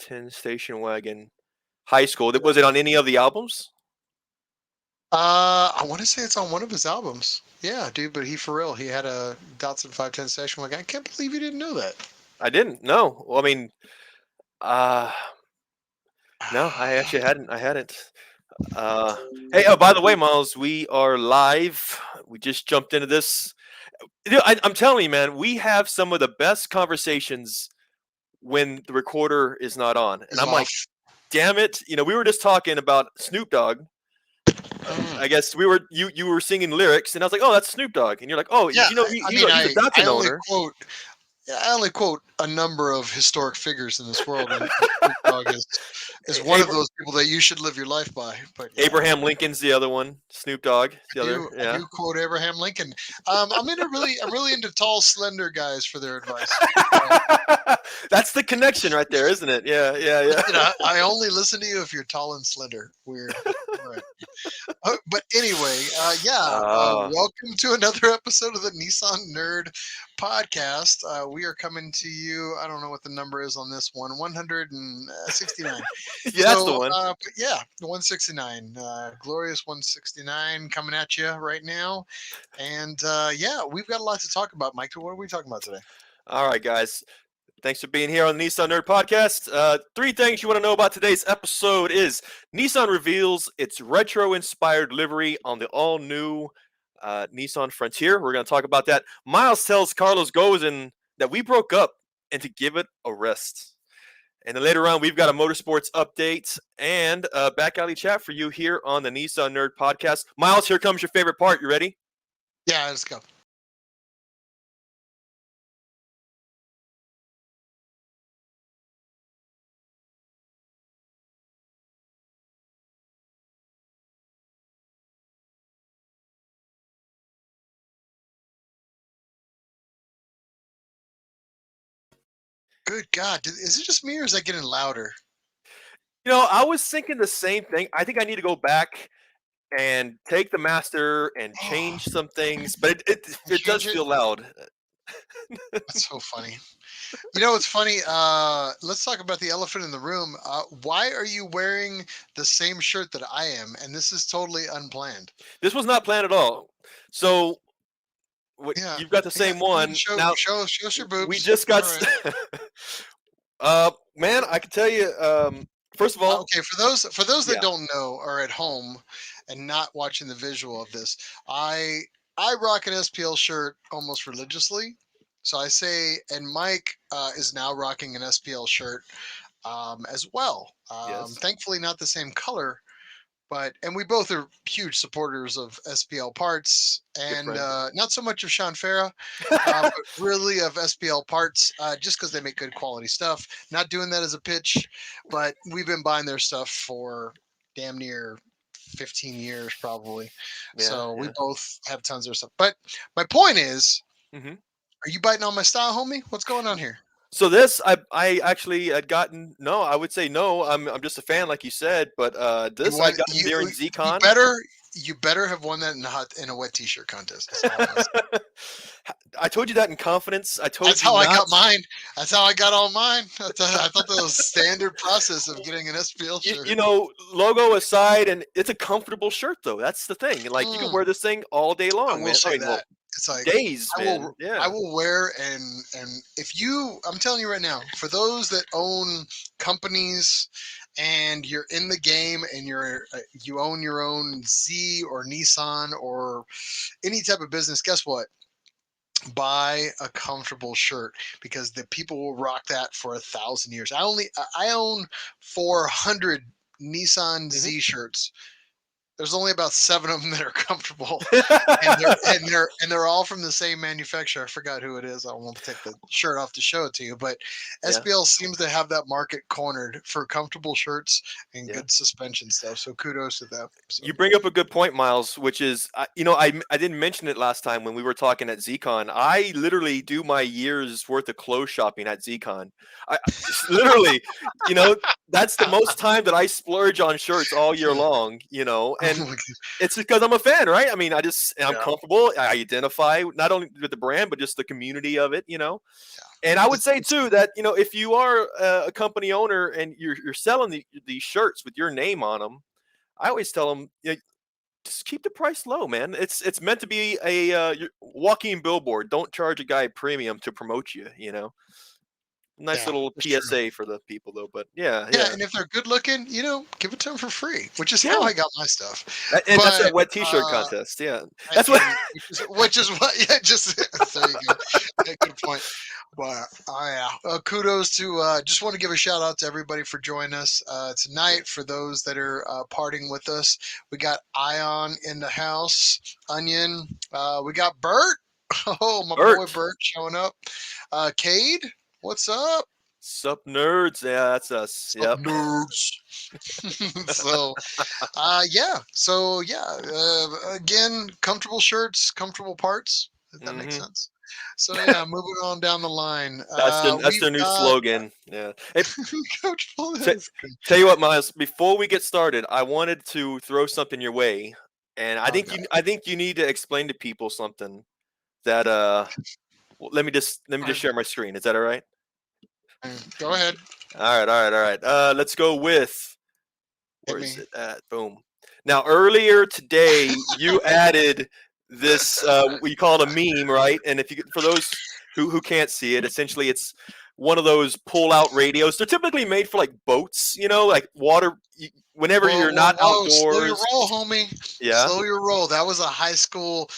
510 station wagon. High School. Was it on any of the albums? I want to say it's on one of his albums. Yeah, dude, but for real, he had a Datsun 510 station wagon. I can't believe you didn't know that. I didn't. No. Well, I mean, uh, no, I actually hadn't. I hadn't. Uh, hey, oh, by the way, Miles, we are live. We just jumped into this. Dude, I'm telling you, man, we have some of the best conversations when the recorder is not on. And Is I'm like, off. damn it. We were just talking about Snoop Dogg. Mm. I guess you were singing lyrics, and I was like, oh, that's Snoop Dogg. And you're like, oh, Yeah, I mean, he's a I Datsun only owner. quote Yeah, I only quote a number of historic figures in this world, and Snoop Dogg is one of those people that you should live your life by. But yeah, Abraham Lincoln's the other one. Snoop Dogg, the other. I Yeah. do quote Abraham Lincoln. I'm really into tall, slender guys for their advice. That's the connection right there, isn't it? Yeah, yeah, yeah. Listen, I only listen to you if you're tall and slender. Weird. All right. But anyway, Oh, welcome to another episode of the Nissan Nerd Podcast. We are coming to you. I don't know what the number is on this one. 169. yeah, that's the one. But yeah, 169. Glorious 169 coming at you right now. And we've got a lot to talk about, Mike. What are we talking about today? All right, guys. Thanks for being here on the Nissan Nerd Podcast. 3 things you want to know about today's episode is Nissan reveals its retro-inspired livery on the all-new Nissan Frontier. We're going to talk about that. Miles tells Carlos Ghosn that we broke up and to give it a rest. And then later on, we've got a motorsports update and a back alley chat for you here on the Nissan Nerd Podcast. Miles, here comes your favorite part. You ready? Yeah, let's go. Good God. Is it just me or is that getting louder? I was thinking the same thing. I think I need to go back and take the master and Oh, change some things, but it does change it. feel loud. That's so funny. It's funny. Let's talk about the elephant in the room. Why are you wearing the same shirt that I am? And this is totally unplanned. This was not planned at all. So Yeah, you've got the yeah. same Go ahead and one now. show us your We boobs. just got. All right. Man, I can tell you. First of all, Okay, for those that yeah, don't know or at home and not watching the visual of this, I rock an SPL shirt almost religiously. So I say, and Mike is now rocking an SPL shirt as well. yes, Thankfully, not the same color, and we both are huge supporters of SPL parts, good and friend. not so much of Sean Farah, but really of SPL parts, just because they make good quality stuff. Not doing that as a pitch, but we've been buying their stuff for damn near 15 years probably. Yeah, So we yeah. both have tons of their stuff. But my point is, hmm are you biting on my style, homie? What's going on here? So this, I actually had gotten. No, I would say no. I'm just a fan, like you said. But You this I won. got during You ZCon. better. You better have won that in a wet t-shirt contest. That's all I'm gonna say. I told you that in confidence. I That's told you how I not. got mine. That's how I got all mine. I thought that was standard process of getting an SPL shirt. Logo aside, and it's a comfortable shirt though. That's the thing. Like you can Mm, wear this thing all day I long, will man. I say mean, well, that. It's like days, man. I Yeah. will wear and if you I'm telling you right now, for those that own companies and you're in the game and you own your own Z or Nissan or any type of business, guess what? Buy a comfortable shirt because the people will rock that for 1,000 years. I own 400 Nissan hmm Z shirts. There's only about 7 of them that are comfortable, and they're all from the same manufacturer. I forgot who it is. I won't take the shirt off to show it to you, but yeah. SPL seems to have that market cornered for comfortable shirts and Yeah. good suspension stuff. So kudos to them. So You bring up a good point, Miles, which is, I didn't mention it last time when we were talking at ZCon. I literally do my year's worth of clothes shopping at ZCon. Literally, you know, that's the most time that I splurge on shirts all year long, you know, Oh and my God. it's because I'm a fan, right? I mean, I'm Yeah, comfortable. I identify not only with the brand, but just the community of it, you know. And I would say it's too that if you are a company owner and you're selling these shirts with your name on them, I always tell them, just keep the price low, man. It's meant to be a walking billboard. Don't charge a guy premium to promote you. You know, nice yeah, little it's true. PSA for the people though. But yeah, Yeah, yeah, and if they're good looking, give it to them for free, which is how yeah. I got my stuff. And that's But that wet T-shirt contest. Yeah, I- that's what. and which is what yeah, just there you go. Yeah, good point. But yeah, kudos to just want to give a shout out to everybody for joining us Yeah. tonight. For those that are partying with us, we got Ion in the house, Onion. We got Bert. Oh, my boy Bert, Bert showing up. Cade, what's up? sup nerds? Yeah, that's us. Up Yep. nerds. So again, comfortable shirts, comfortable parts, if that makes Hmm. sense. So yeah, moving on down the line, That's we've their new got slogan. Yeah. Hey, comfortable. t- That's good. tell you what, Miles. Before we get started, I wanted to throw something your way, and Oh god. I think you need to explain to people something that well, let me All just right, share my screen. Is that all right? go ahead, All right, all right, all right. Let's go with hit where is me. it at? Boom. Now earlier today you added this we call it a meme, right? And if you for those who can't see it, essentially it's one of those pull out radios. They're typically made for like boats, like water whenever Whoa, you're whoa, not whoa! Slow your outdoors. roll, homie. Yeah. Slow your roll. That was a high school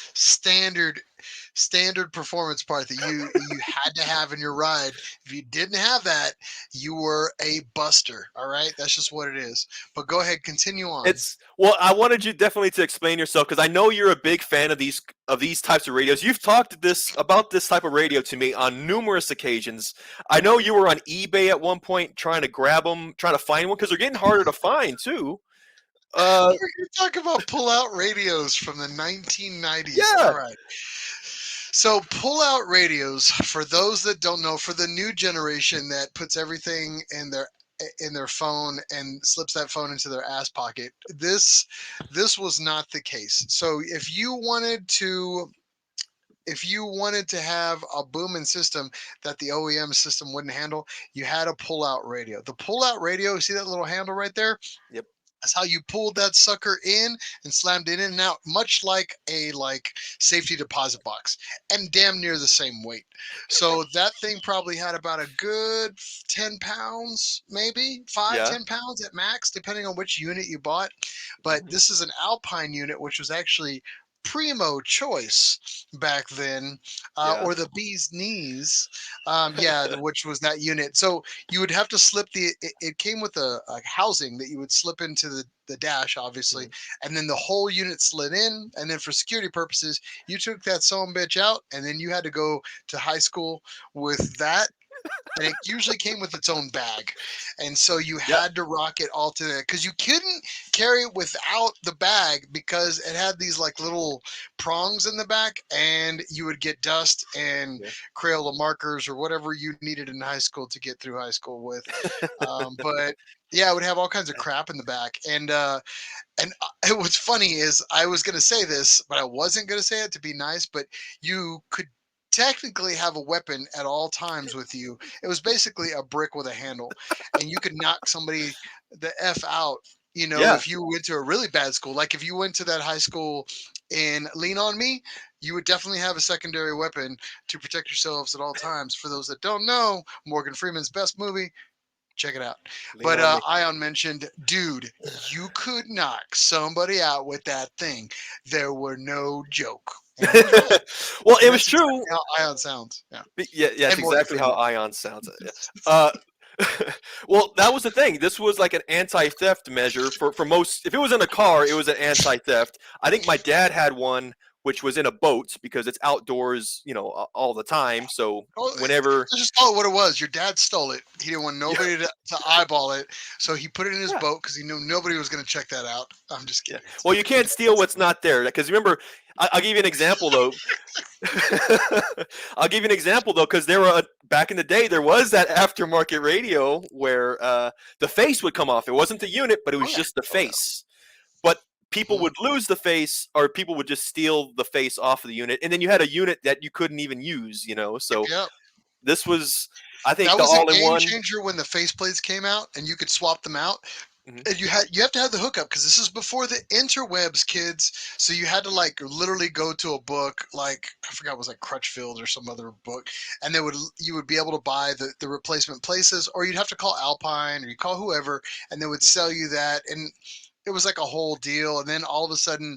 standard performance part that you had to have in your ride. If you didn't have that, you were a buster. All right, that's just what it is. But go ahead, continue on. It's well, I wanted you definitely to explain yourself because I know you're a big fan of these types of radios. You've talked this about this type of radio to me on numerous occasions. I know you were on eBay at one point trying to grab them, trying to find one because they're getting harder to find too. Uh, We're going to talk about pull-out radios from the 1990s. All yeah, right. So, pull-out radios, for those that don't know, for the new generation that puts everything in their phone and slips that phone into their ass pocket. This was not the case. So, if you wanted to have a booming system that the OEM system wouldn't handle, you had a pull-out radio. The pull-out radio, see that little handle right there? yep, That's how you pulled that sucker in and slammed it in and out, much like a safety deposit box, and damn near the same weight. So that thing probably had about a good 10 pounds, maybe five, yeah, 10 pounds at max, depending on which unit you bought. But hmm, this is an Alpine unit, which was actually primo choice back then, yeah, or the bee's knees, yeah, which was that unit. So you would have to slip it came with a housing that you would slip into the dash, obviously, mhm. and then the whole unit slid in, and then for security purposes you took that son bitch out, and then you had to go to high school with that, and it usually came with its own bag, and so you Yep, had to rock it all together because you couldn't carry it without the bag because it had these little prongs in the back, and you would get dust and yeah, Crayola markers or whatever you needed in high school to get through high school with. But yeah, it would have all kinds of crap in the back, and what's funny is I was going to say this, but I wasn't going to say it to be nice. But you could technically have a weapon at all times with you. It was basically a brick with a handle, and you could knock somebody the f out. yeah. If you went to a really bad school, like if you went to that high school in Lean on Me, you would definitely have a secondary weapon to protect yourselves at all times. For those that don't know, Morgan Freeman's best movie, check it out. Lean But on me. Ion mentioned, dude, you could knock somebody out with that thing. There were no joke. And he was right. Well, it And was that's exactly true. how Ion sounds. Yeah. Yeah, yeah, it's And Morgan exactly how Freeman. Ion sounds. Yeah. Uh, well, that was the thing. This was like an anti-theft measure for most. If it was in a car, it was an anti-theft. I think my dad had one, which was in a boat because it's outdoors, all the time. So Oh, whenever, let's just call it what it was. Your dad stole it. He didn't want yeah, nobody to eyeball it. So he put it in his yeah, boat because he knew nobody was going to check that out. I'm just yeah. kidding. It's Well, you fine. can't steal what's not there because remember, I'll give you an example though. I'll give you an example though, because there were back in the day there was that aftermarket radio where the face would come off. It wasn't the unit, but it Oh was yeah. just the Oh face. But people yeah. would lose the face, or people would just steal the face off of the unit, and then you had a unit that you couldn't even use. Yep. So Yep. this was, I think, That the was a game all-in-one. changer when the faceplates came out, and you could swap them out. Mhm. And you have to have the hookup because this is before the interwebs, kids. So you had to like literally go to a book like I forgot it was like Crutchfield or some other book, and you would be able to buy the replacement places, or you'd have to call Alpine or you call whoever, and they would sell you that. And it was like a whole deal. And then all of a sudden,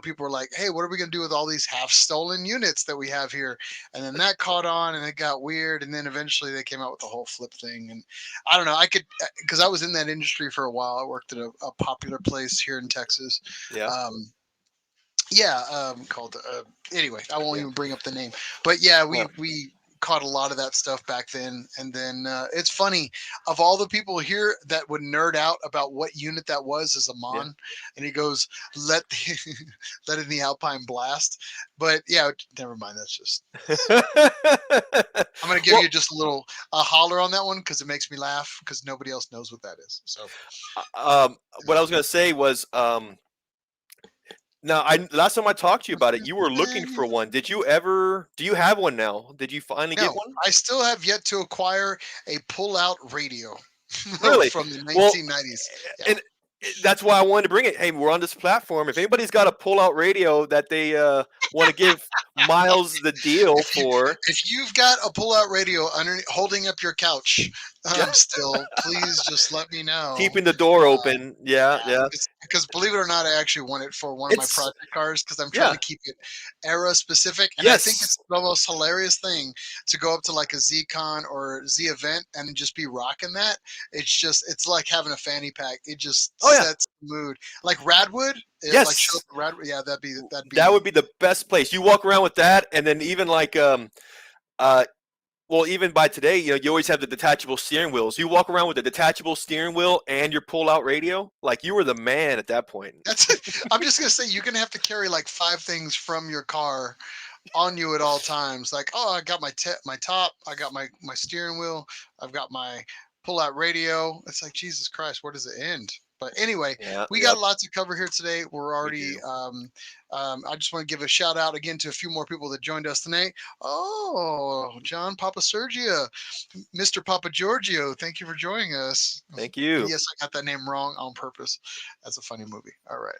people were like, "Hey, what are we gonna do with all these half stolen units that we have here?" And then that caught on, and it got weird. And then eventually they came out with the whole flip thing. And I don't know. I could because I was in that industry for a while. I worked at a popular place here in Texas. Yeah, Um, yeah, called. Anyway, I won't yeah, even bring up the name. But yeah, yeah. we caught a lot of that stuff back then. And then it's funny, of all the people here that would nerd out about what unit that was as a Yeah. Mon, and he goes, "Let let in the Alpine blast." But yeah, never mind. That's just. I'm gonna give Well, you just a little holler on that one because it makes me laugh because nobody else knows what that is. So what I was gonna say was, now I last time I talked to you about it, you were looking for one. Did you ever? Do you have one now? Did you finally get no, one? I still have yet to acquire a pull-out radio Really? from the Well, 1990s. Yeah. and that's why I wanted to bring it. Hey, we're on this platform. If anybody's got a pull-out radio that they want to give Miles the deal If you for, if you've got a pull-out radio under holding up your couch, yeah, still, please just let me know. keeping the door open. Yeah, Yeah, yeah. because believe it or not, I actually want it for one of my It's project cars because I'm trying yeah, to keep it era specific, and I think yes. it's the most hilarious thing to go up to like a Z-Con or Z event and just be rocking that. It's like having a fanny pack. It just Oh yeah, sets the mood. Like Radwood, like show yes. up at Radwood. Yeah, that'd That be would be the best place. You walk around with that, and then even like uh well, even by today, you always have the detachable steering wheels. You walk around with a detachable steering wheel and your pull-out radio, like you were the man at that point. that's it. I'm just gonna say you're gonna have to carry like 5 things from your car on you at all times. Like, oh, I got my top, I got my steering wheel, I've got my pull out radio. It's like Jesus Christ, where does it end? But anyway, Yeah, we got yep, a lot to cover here today. We're we already. do. I just want to give a shout out again to a few more people that joined us tonight. Oh, John Papa Sergio, Mr. Papa Giorgio, thank you for joining us. Thank And you. yes, I got that name wrong on purpose. That's a funny movie. All right.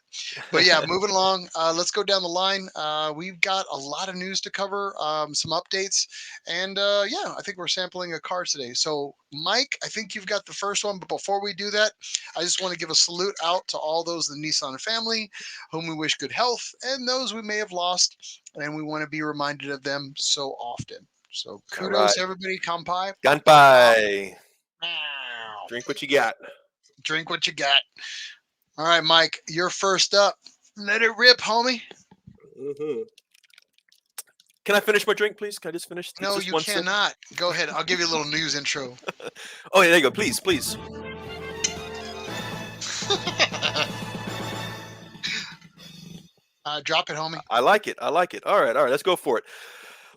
But yeah, moving along. Let's go down the line. We've got a lot of news to cover, some updates, and yeah, I think we're sampling a car today. So, Mike, I think you've got the first one. But before we do that, I just want to give a salute out to all those in the Nissan family, whom we wish good health, and those we may have lost, and we want to be reminded of them so often. So, All kudos right. to everybody. Kampai. Pow, pow, pow. Ganpai. Meow. Drink what you got. Drink what you got. All right, Mike, you're first up. Let it rip, homie. Hmm. Can I finish my drink, please? Can I just finish? It's No, just you one sip. cannot. Go ahead. I'll give you a little news intro. Oh, yeah, there you go. Please, please. Drop it, homie. I like it. I like it. All right. Let's go for it.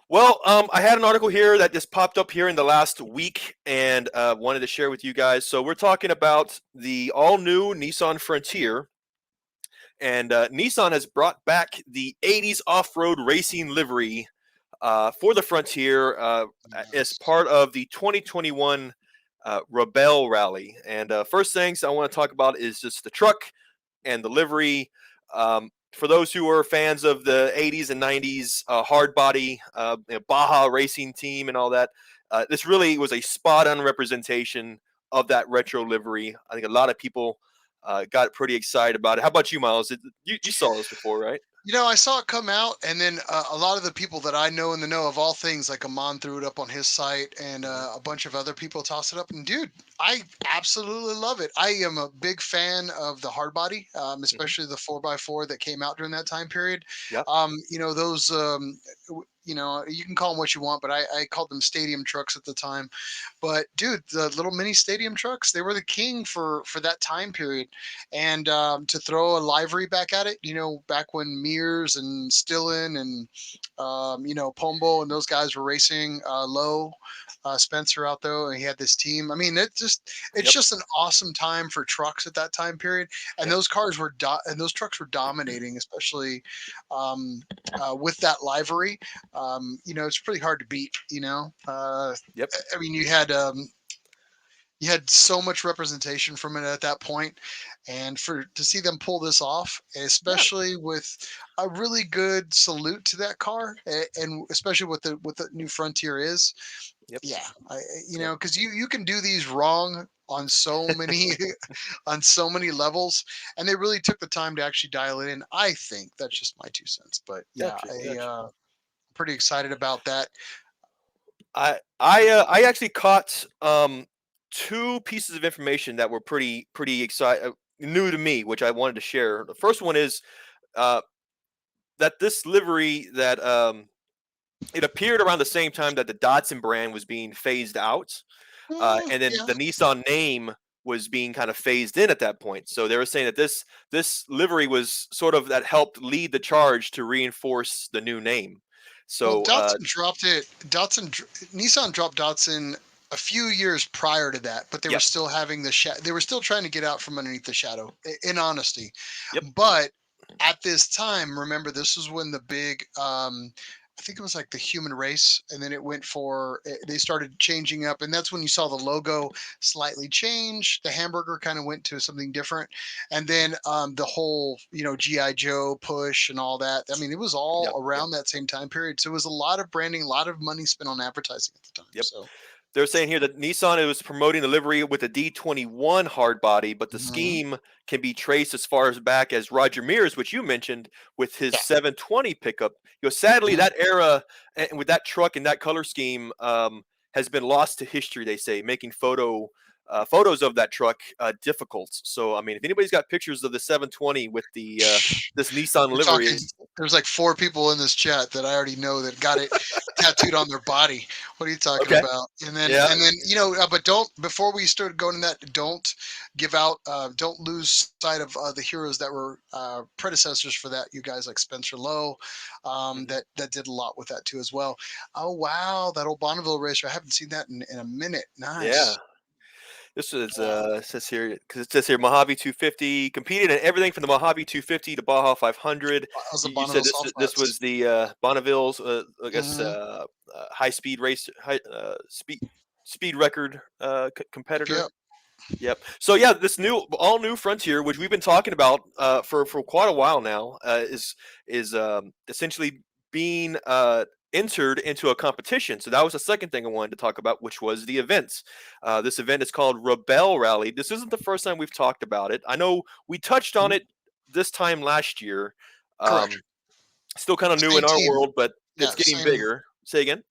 Well, I had an article here that just popped up here in the last week, and wanted to share with you guys. So we're talking about the all-new Nissan Frontier, and Nissan has brought back the '80s off-road racing livery for the Frontier as Nice. part of the 2021 Rebel Rally. And first things I want to talk about is just the truck and the livery. For those who are fans of the 80s and 90s hard body Baja racing team and all that, this really was a spot on representation of that retro livery. I think a lot of people got pretty excited about it. How about you, Miles? You saw this before, right? I saw it come out, and then a lot of the people that I know in the know of all things, like Amon threw it up on his site, and Mhm. a bunch of other people tossed it up. And dude, I absolutely love it. I am a big fan of the hard body, Mhm. especially the 4x4 that came out during that time period. Yep. Those. you can call them what you want, but I called them stadium trucks at the time. But dude, the little mini stadium trucks, they were the king for that time period. And to throw a livery back at it, back when Mears and Stillen and Pombo and those guys were racing low. Spencer out there, and he had this team. I mean, it's Yep. just an awesome time for trucks at that time period. And Yep. those cars were and those trucks were dominating, especially um, with that livery. It's pretty hard to beat. Yep. I mean, you had so much representation from it at that point, and for to see them pull this off, Yeah. especially with a really good salute to that car, and especially what the new Frontier is, Yep. yeah, Yep. because you can do these wrong on so many on so many levels, and they really took the time to actually dial it in. I think that's just my 2 cents, but yeah, Gotcha. Gotcha. pretty excited about that. I actually caught two pieces of information that were pretty exciting, new to me, which I wanted to share. The first one is uh, that this livery that it appeared around the same time that the Datsun brand was being phased out, and then Yeah. the Nissan name was being kind of phased in at that point. So they were saying that this livery was sort of that helped lead the charge to reinforce the new name. Well, So Datsun dropped it. Nissan dropped Datsun a few years prior to that, but they were yep, still having they were still trying to get out from underneath the shadow, in honesty. yep, But at this time, remember, this was when the big, I think it was like the human race, and then it went they started changing up, and that's when you saw the logo slightly change. The hamburger kind of went to something different, and then the whole GI Joe push and all that. I mean, it was all yep, yep, around that same time period, so it was a lot of branding, a lot of money spent on advertising at the time. yep. So, They're saying here that Nissan it was promoting the livery with a D21 hard body, but the mhm. scheme can be traced as far as back as Roger Mears, which you mentioned, with his Yeah. 720 pickup. Sadly, Mhm. that era and with that truck and that color scheme has been lost to history. They say making photos of that truck difficult. So, I mean, if anybody's got pictures of the 720 with the this Nissan You're livery, talking. There's like 4 people in this chat that I already know that got it tattooed on their body. What are you talking okay, about? yeah, And then but don't before we start going in that, don't give out, don't lose sight of the heroes that were predecessors for that. You guys like Spencer Lowe, mhm, that did a lot with that too as well. Oh wow, that old Bonneville racer. I haven't seen that in a minute. yeah. Nice. This is Yeah, says here because it says here Mojave 250 competed in everything from the Mojave 250 to Baja 500. that was the You said Bonneville this soft this flats. was the Bonneville's I guess Hmm. high speed race speed record Yep, competitor. yep. Yep. So yeah, this new all new frontier, which we've been talking about for quite a while now, is essentially being entered into a competition. So that was the second thing I wanted to talk about, which was the events. This event is called Rebel Rally. This isn't the first time we've talked about it. I know we touched on Mhm. it this time last year. Correct. Um, Still kind of new Same in our team. world, but it's Yeah, getting same. bigger. Say again.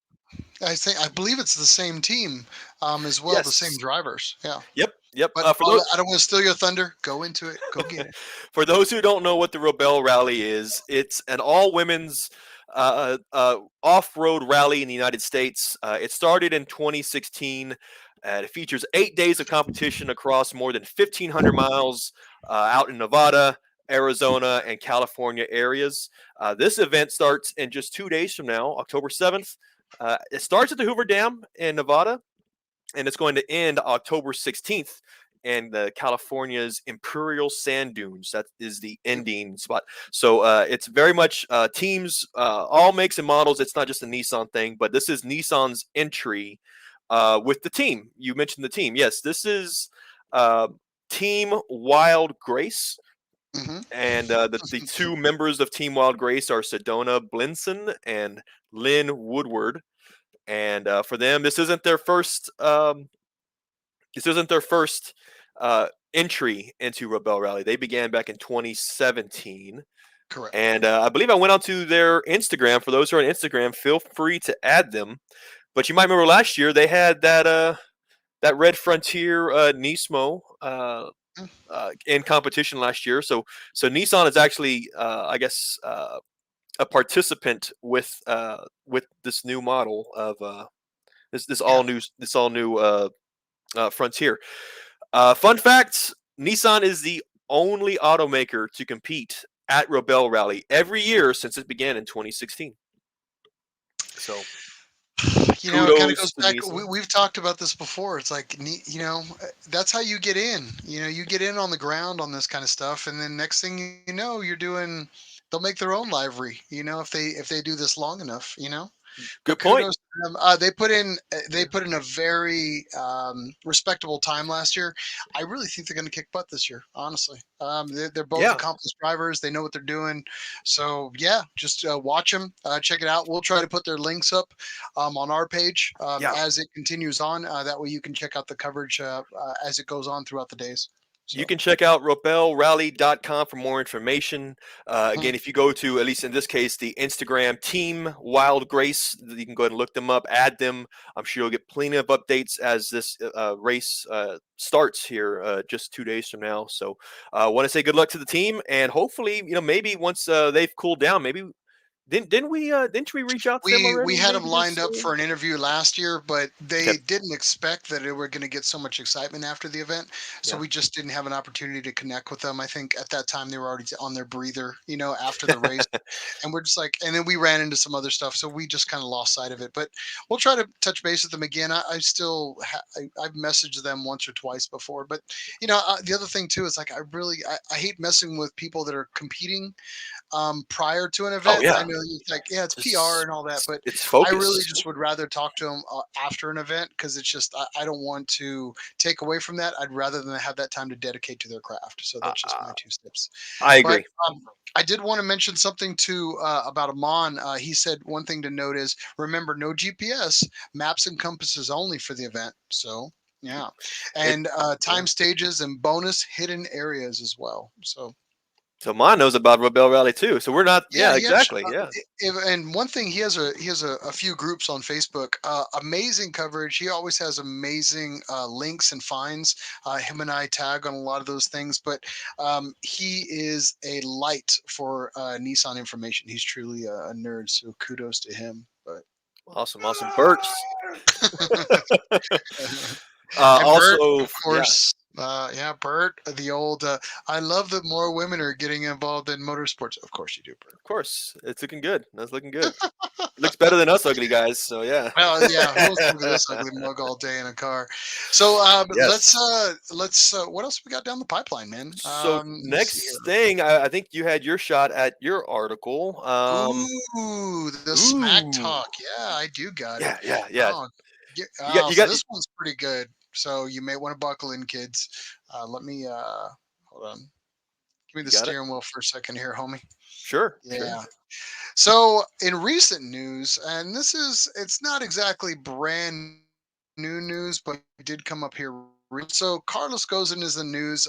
I believe it's the same team, as well, the same Yes. drivers. Yeah, Yep. Yep. but For those I don't want to steal your thunder. Go into it. Go get it. For those who don't know what the Rebel Rally is, it's an all women's off road rally in the United States. It started in 2016. It features 8 days of competition across more than 1,500 miles out in Nevada, Arizona, and California areas. This event starts in just 2 days from now, October 7th. It starts at the Hoover Dam in Nevada, and it's going to end October 16th in the California's Imperial Sand Dunes. That is the Yep. ending spot. So it's very much teams, all makes and models. It's not just a Nissan thing, but this is Nissan's entry with the team. You mentioned the team. Yes, this is uh, Team Wild Grace. Hmm. And the two members of Team Wild Grace are Sedona Blinson and Lynn Woodward. And for them, this isn't their first entry into Rebel Rally. They began back in 2017, Correct. and I believe I went onto their Instagram. For those who are on Instagram, feel free to add them. But you might remember last year they had that Red Frontier Nismo Mm. in competition last year. So Nissan is actually, I guess. a participant with this new model of Yeah. this all new Frontier. Fun fact: Nissan is the only automaker to compete at Rebel Rally every year since it began in 2016. So It kind of kudos goes to back. Nissan. We've talked about this before. It's like, that's how you get in. You get in on the ground on this kind of stuff, and then next thing you know, you're doing. They'll make their own livery. If they do this long enough. But Good point. kudos to them. They put in a very respectable time last year. I really think they're going to kick butt this year. Honestly, they're both Yeah, accomplished drivers. They know what they're doing. So yeah, just watch them, check it out. We'll try to put their links up on our page yeah. as it continues on. That way you can check out the coverage as it goes on throughout the days. You So. can check out rebelrally.com for more information. Hmm. Again, if you go to, at least in this case, the Instagram team Wild Grace, you can go ahead and look them up, add them. I'm sure you'll get plenty of updates as this race starts here just 2 days from now. So I want to say good luck to the team, and hopefully, maybe once they've cooled down, maybe didn't we reach out to them We already? had them Maybe lined this. up for an interview last year, but Okay. they didn't expect that it were going to get so much excitement after the event. So Yeah. we just didn't have an opportunity to connect with them. I think at that time they were already on their breather, after the race. And we're just like, and then we ran into some other stuff, so we just kind of lost sight of it. But we'll try to touch base with them again. I still I've messaged them once or twice before, but the other thing too is like I hate messing with people that are competing prior to an Oh event. I yeah. know it's like, yeah, it's PR It's and all that, but it's I really focus. just would rather talk to them after an event because it's just I don't want to take away from that. I'd rather than have that time to dedicate to their craft. So that's just my Uh, two steps. I But agree. I did want to mention something too about Amon. He said one thing to note is remember no GPS, maps and compasses only for the event. So yeah, It and yeah. time stages and bonus hidden areas as well. So So Mon knows about Rebel Rally too. So we're not. yeah, Yeah, he actually. exactly. Yeah. And one thing he has a few groups on Facebook. Amazing coverage. He always has amazing links and finds. Him and I tag on a lot of those things, but he is a light for Nissan information. He's truly a nerd. So kudos to him. But Awesome. Awesome. Birch. and Bert, Also, of yeah. Of course. Yeah, Bert, the old. I love that more women are getting involved in motorsports. Of course you do, Bert. course, it's looking good. That's looking good. It looks better than us ugly guys. So yeah. Well, yeah, who wants to look at this ugly mug all day in a car? So let's Yes. what else we got down the pipeline, man? So Let me see here. next thing, I think you had your shot at your article. Ooh, the smack Ooh. talk. Yeah, I do got it. Yeah. Yeah. Yeah. Oh, You got. You so got. this one's pretty good. So you may want to buckle in, kids. Let me hold on. Give me the You got it. steering wheel for a second here, homie. Sure. Sure. Yeah. So in recent news, and it's not exactly brand new news, but it did come up here. So Carlos Ghosn is the news.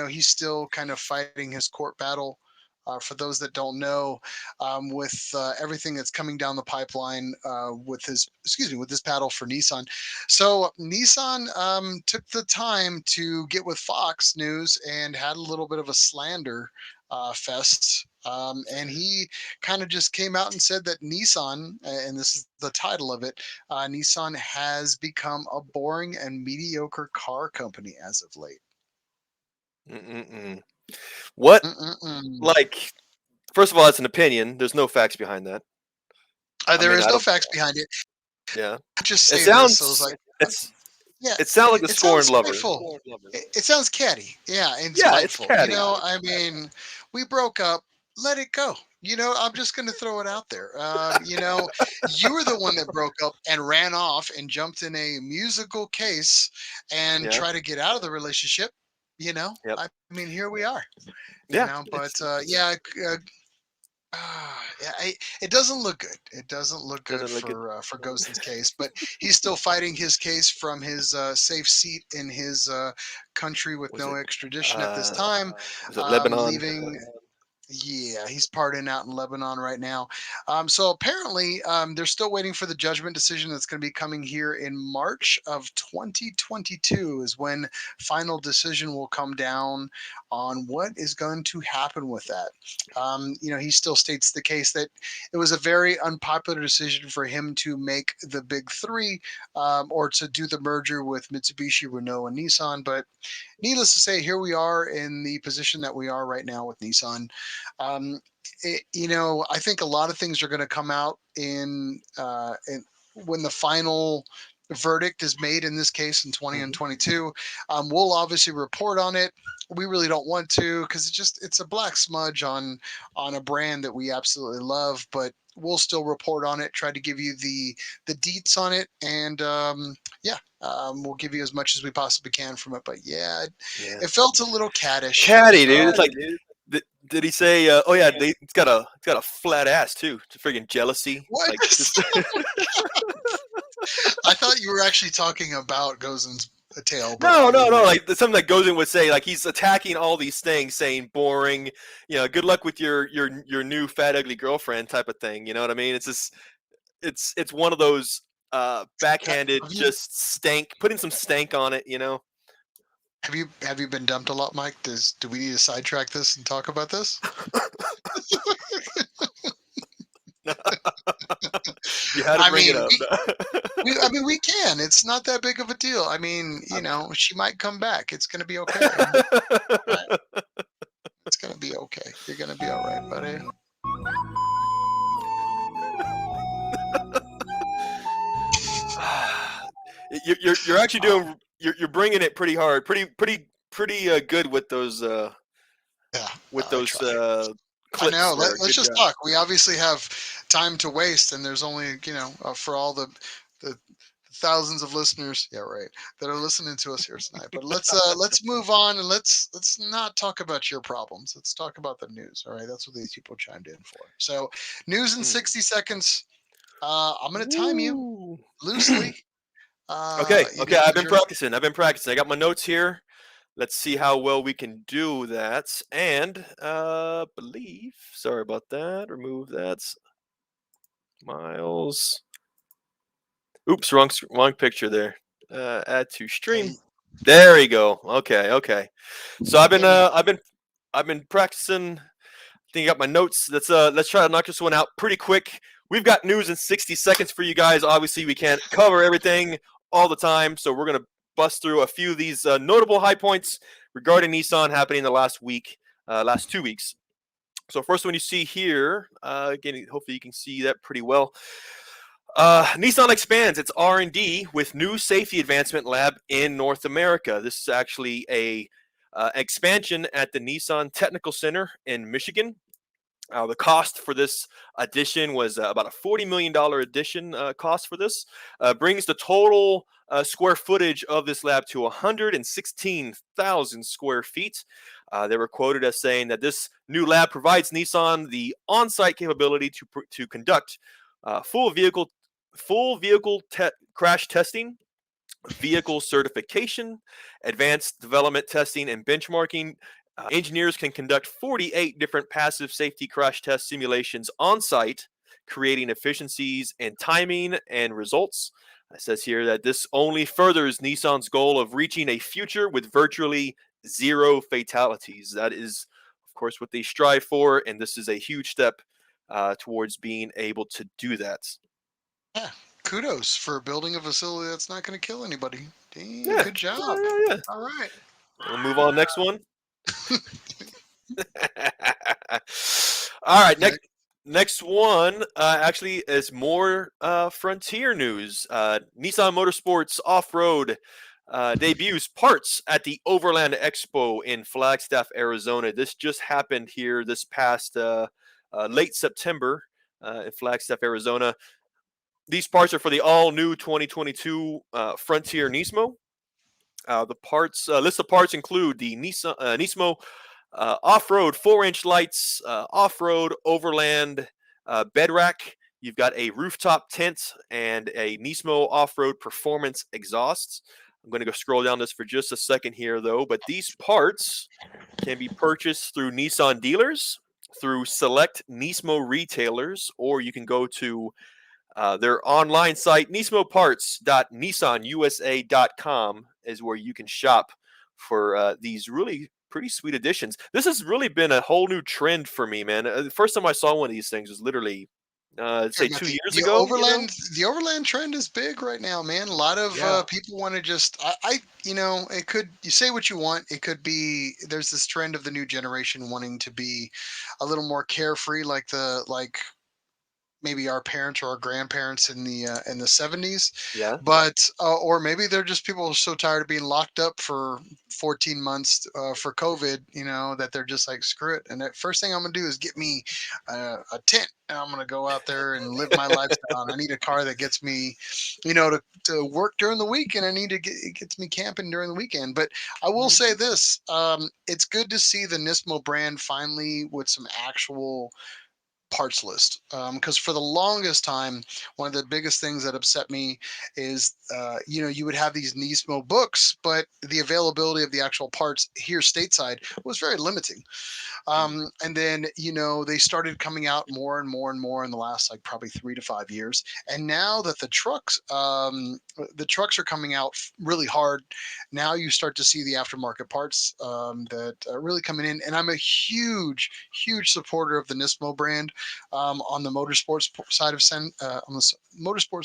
He's still kind of fighting his court battle. For those that don't know, with everything that's coming down the pipeline with his battle for Nissan. So Nissan took the time to get with Fox News and had a little bit of a slander fest. And he kind of just came out and said that Nissan, and this is the title of it, Nissan has become a boring and mediocre car company as of late. Mm-mm-mm. What? Mm-mm-mm. Like, first of all, it's an opinion. There's no facts behind that. I There mean, is I no don't. facts behind it. Yeah. I just It say this. So I was sounds. like, It's. yeah, It sounds like a it sounds scorned lover. spiteful. It sounds catty. Yeah, and Yeah, it's spiteful. catty. I mean, we broke up. Let it go. I'm just going to throw it out there. You were the one that broke up and ran off and jumped in a musical case and Yeah. try to get out of the relationship. Yep. I mean, here we are. Yeah. But It's yeah, yeah, it doesn't look good. It doesn't look good doesn't look good. for Ghosn's case, but he's still fighting his case from his safe seat in his country with Was no it? extradition at this Uh, time, was it Lebanon? leaving. Yeah, he's partying out in Lebanon right now. So apparently, they're still waiting for the judgment decision that's going to be coming here in March of 2022 is when final decision will come down on what is going to happen with that. He still states the case that it was a very unpopular decision for him to make the big three, or to do the merger with Mitsubishi, Renault, and Nissan. But needless to say, here we are in the position that we are right now with Nissan. I think a lot of things are going to come out in when the final verdict is made in this case in 20 and Mhm. 22. We'll obviously report on it. We really don't want to because it's a black smudge on a brand that we absolutely love, but we'll still report on it, try to give you the deets on it, and yeah, we'll give you as much as we possibly can from it. But yeah, Yeah. it felt a little caddish. Catty, dude. It's like, did he say? Oh yeah, it's got a flat ass too. It's friggin' jealousy. What? Like just I thought you were actually talking about Gozen's tail, but no, no, no. Like something that Gozen would say. Like he's attacking all these things, saying boring. Good luck with your new fat ugly girlfriend type of thing. You know what I mean? It's just it's one of those backhanded, have you just stank, putting some stank on it. have you been dumped a lot, Mike? Do we need to sidetrack this and talk about this? You had to I bring it mean, up. we can. It's not that big of a deal. I mean, she might come back. It's gonna be okay. Right? It's gonna be okay. You're gonna be all right, buddy. You're actually Uh, doing you're bringing it pretty hard, pretty good yeah, with I those try. I clips know. there. Let's Good just job. talk. We obviously have time to waste, and there's only for all the thousands of listeners, yeah, right, that are listening to us here tonight. But let's move on and let's not talk about your problems. Let's talk about the news. All right, that's what these people chimed in for. So, news in Mm. 60 seconds. I'm gonna time you Woo. loosely. Okay, okay. I've been Because you're practicing. I've been practicing. I got my notes here. Let's see how well we can do that. And believe. Sorry about that. Remove that. Miles. Oops, wrong picture there. Add to stream. okay. There we go. Okay, okay. So I've been Let me know. I've been practicing. I think I got my notes. Let's try to knock this one out pretty quick. We've got news in 60 seconds for you guys. Obviously, we can't cover everything all the time, so we're gonna bust through a few of these notable high points regarding Nissan happening in the last 2 weeks. So first one you see here, again, hopefully you can see that pretty well. Nissan expands its R&D with new safety advancement lab in North America. This is actually a expansion at the Nissan Technical Center in Michigan. The cost for this addition was about a $40 million addition cost for this. Brings the total square footage of this lab to 116,000 square feet. They were quoted as saying that this new lab provides Nissan the on-site capability to conduct full vehicle crash testing, vehicle certification, advanced development testing, and benchmarking. Engineers can conduct 48 different passive safety crash test simulations on site, creating efficiencies in timing and results. It says here that this only furthers Nissan's goal of reaching a future with virtually zero fatalities. That is, of course, what they strive for, and this is a huge step towards being able to do that. Yeah, kudos for building a facility that's not going to kill anybody. Dang, Yeah, good job. yeah, yeah. All right. We'll move on. Next one. All right, Okay. next one actually is more Frontier news. Nissan Motorsports Off-Road debuts parts at the Overland Expo in Flagstaff, Arizona. This just happened here this past late September in Flagstaff, Arizona. These parts are for the all-new 2022 Frontier Nismo. The parts list of parts include the Nismo off-road 4-inch lights, off-road overland bed rack. You've got a rooftop tent and a Nismo off-road performance exhausts. I'm going to go scroll down this for just a second here, though. But these parts can be purchased through Nissan dealers through select Nismo retailers, or you can go to their online site, nismoparts.nissanusa.com, is where you can shop for these really pretty sweet additions. This has really been a whole new trend for me, man. The first time I saw one of these things was literally, say, Talking about 2 years the ago. overland trend is big right now, man. A lot of Yeah. people want to just it could, you say what you want. It could be there's this trend of the new generation wanting to be a little more carefree, like maybe our parents or our grandparents in the 70s, Yeah. but or maybe they're just people who are so tired of being locked up for 14 months for COVID, that they're just like, screw it, and the first thing I'm gonna do is get me a tent, and I'm gonna go out there and live my lifestyle. And I need a car that gets me, to work during the week, and I need to get it gets me camping during the weekend. But I will say this, it's good to see the Nismo brand finally with some actual parts list, because for the longest time, one of the biggest things that upset me is, you would have these Nismo books, but the availability of the actual parts here stateside was very limiting. Mm. And then, they started coming out more and more and more in the last, like, probably 3 to 5 years. And now that the trucks are coming out really hard, now you start to see the aftermarket parts that are really coming in. And I'm a huge, huge supporter of the Nismo brand, on the motorsports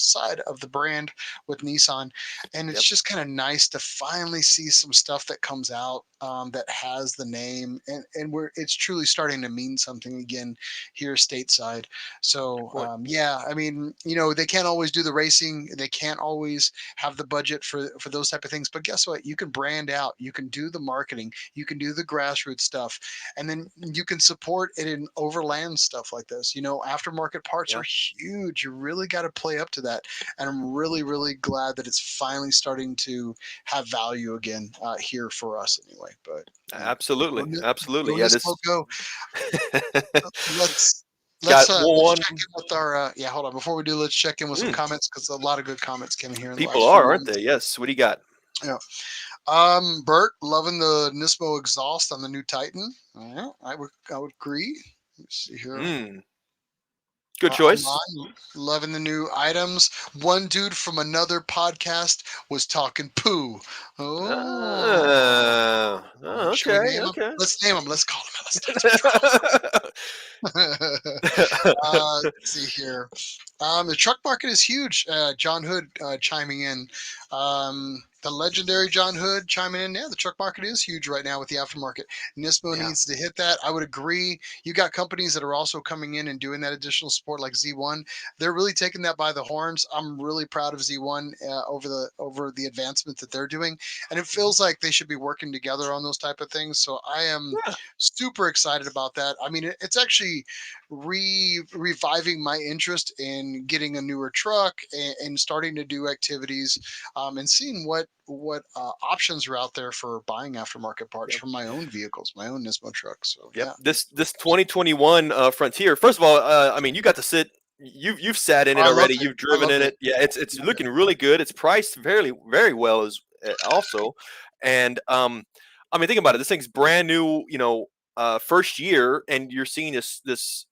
side of the brand with Nissan. And it's Yep. just kind of nice to finally see some stuff that comes out, that has the name, and where it's truly starting to mean something again here stateside. Good So, point. yeah, I mean, they can't always do the racing, they can't always have the budget for those type of things. But guess what? You can brand out, you can do the marketing, you can do the grassroots stuff, and then you can support it in overland stuff like this. Aftermarket parts Yeah. are huge. You really got to play up to that, and I'm really, really glad that it's finally starting to have value again, here for us anyway. But go, Absolutely. Absolutely. go Yeah. Nismo, This go. Let's got let's one. check in with our, yeah. Hold on, before we do, let's check in with some Mm, comments, because a lot of good comments came in here in the people last few are, aren't minutes. they? Yes. What do you got? Yeah. Bert, loving the Nismo exhaust on the new Titan. Yeah, I would agree. Let's see here. Mm, good choice. Amon, loving the new items. One dude from another podcast was talking poo. Oh, should we Okay. name him? Okay. Let's name him. Let's call him. Let's start some drama. Let's see here. The truck market is huge. John Hood chiming in. The legendary John Hood chiming in. Yeah, the truck market is huge right now with the aftermarket. Nismo Yeah. needs to hit that. I would agree. You got companies that are also coming in and doing that additional support, like Z1. They're really taking that by the horns. I'm really proud of Z1, over the advancement that they're doing, and it Mhm. feels like they should be working together on those type of things. So I am Yeah. super excited about that. I mean, it's actually reviving my interest in getting a newer truck, and starting to do activities, and seeing what options are out there for buying aftermarket parts Yep. for my own vehicles, my own Nismo trucks. So Yep. yeah. This 2021 Frontier. First of all, I mean, you got to sit. You've sat in Oh, it I loved already. it. You've I driven loved in it. it. Yeah. It's Loved it. looking really good. It's priced very very well as also, and I mean, think about it. This thing's brand new. First year, and you're seeing this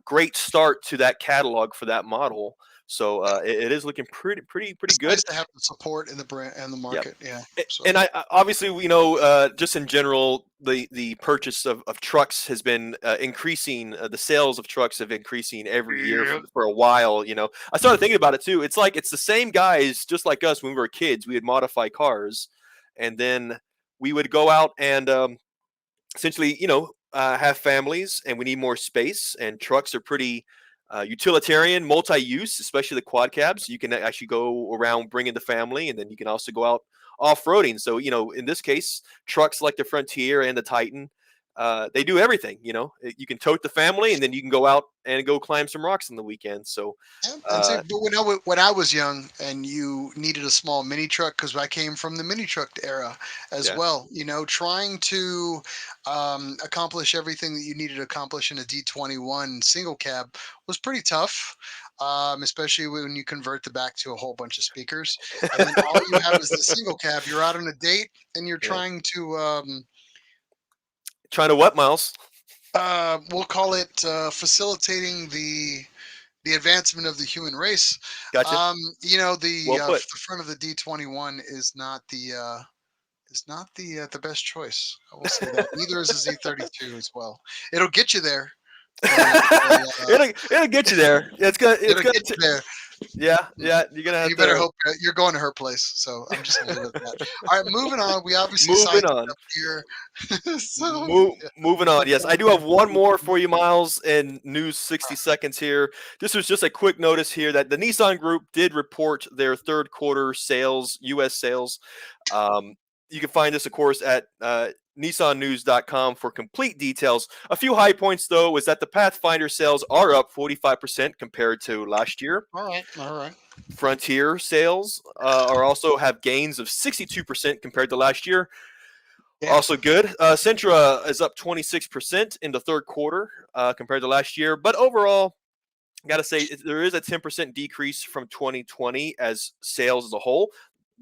great start to that catalog for that model. So it is looking pretty It's nice good. to have the support in the brand and the Yep. market. Yeah. And So obviously we know, just in general, the purchase of trucks has been increasing. The sales of trucks have increasing every year yeah. for a while. I started thinking about it too. It's like it's the same guys, just like us when we were kids. We would modify cars, and then we would go out and essentially, have families, and we need more space. And trucks are pretty utilitarian, multi-use, especially the quad cabs. You can actually go around bringing the family, and then you can also go out off-roading. So, in this case, trucks like the Frontier and the Titan, they do everything. You can tote the family, and then you can go out and go climb some rocks on the weekend. So, yeah, and see, uh, but when I was young and you needed a small mini truck, because I came from the mini truck era as yeah, well, trying to accomplish everything that you needed to accomplish in a D21 single cab was pretty tough, especially when you convert the back to a whole bunch of speakers, and then all you have is the single cab. You're out on a date and you're yeah. trying to, Trying to what, Miles? We'll call it facilitating the advancement of the human race. Gotcha. Well put. The front of the D21 is not the best choice. I will say that. Neither is the Z32 as well. It'll get you there, but It'll get you there. It's it'll gonna get you there. yeah, Mm. yeah. You're gonna have You better to hope you're going to her place. So I'm just gonna leave it at that. All right, moving on. We obviously moving sized it on. up here. So yeah, Moving on. Yes, I do have one more for you, all Miles, in news 60 seconds here. This was just a quick notice here that the Nissan Group did report their third quarter sales, U.S. sales. Um, you can find this, of course, at nissannews.com for complete details. A few high points, though, is that the Pathfinder sales are up 45% compared to last year. right, all right. Frontier sales are also have gains of 62% compared to last year. Yeah. Also good. Sentra is up 26% in the third quarter compared to last year. But overall, got to say, there is a 10% decrease from 2020 as sales as a whole.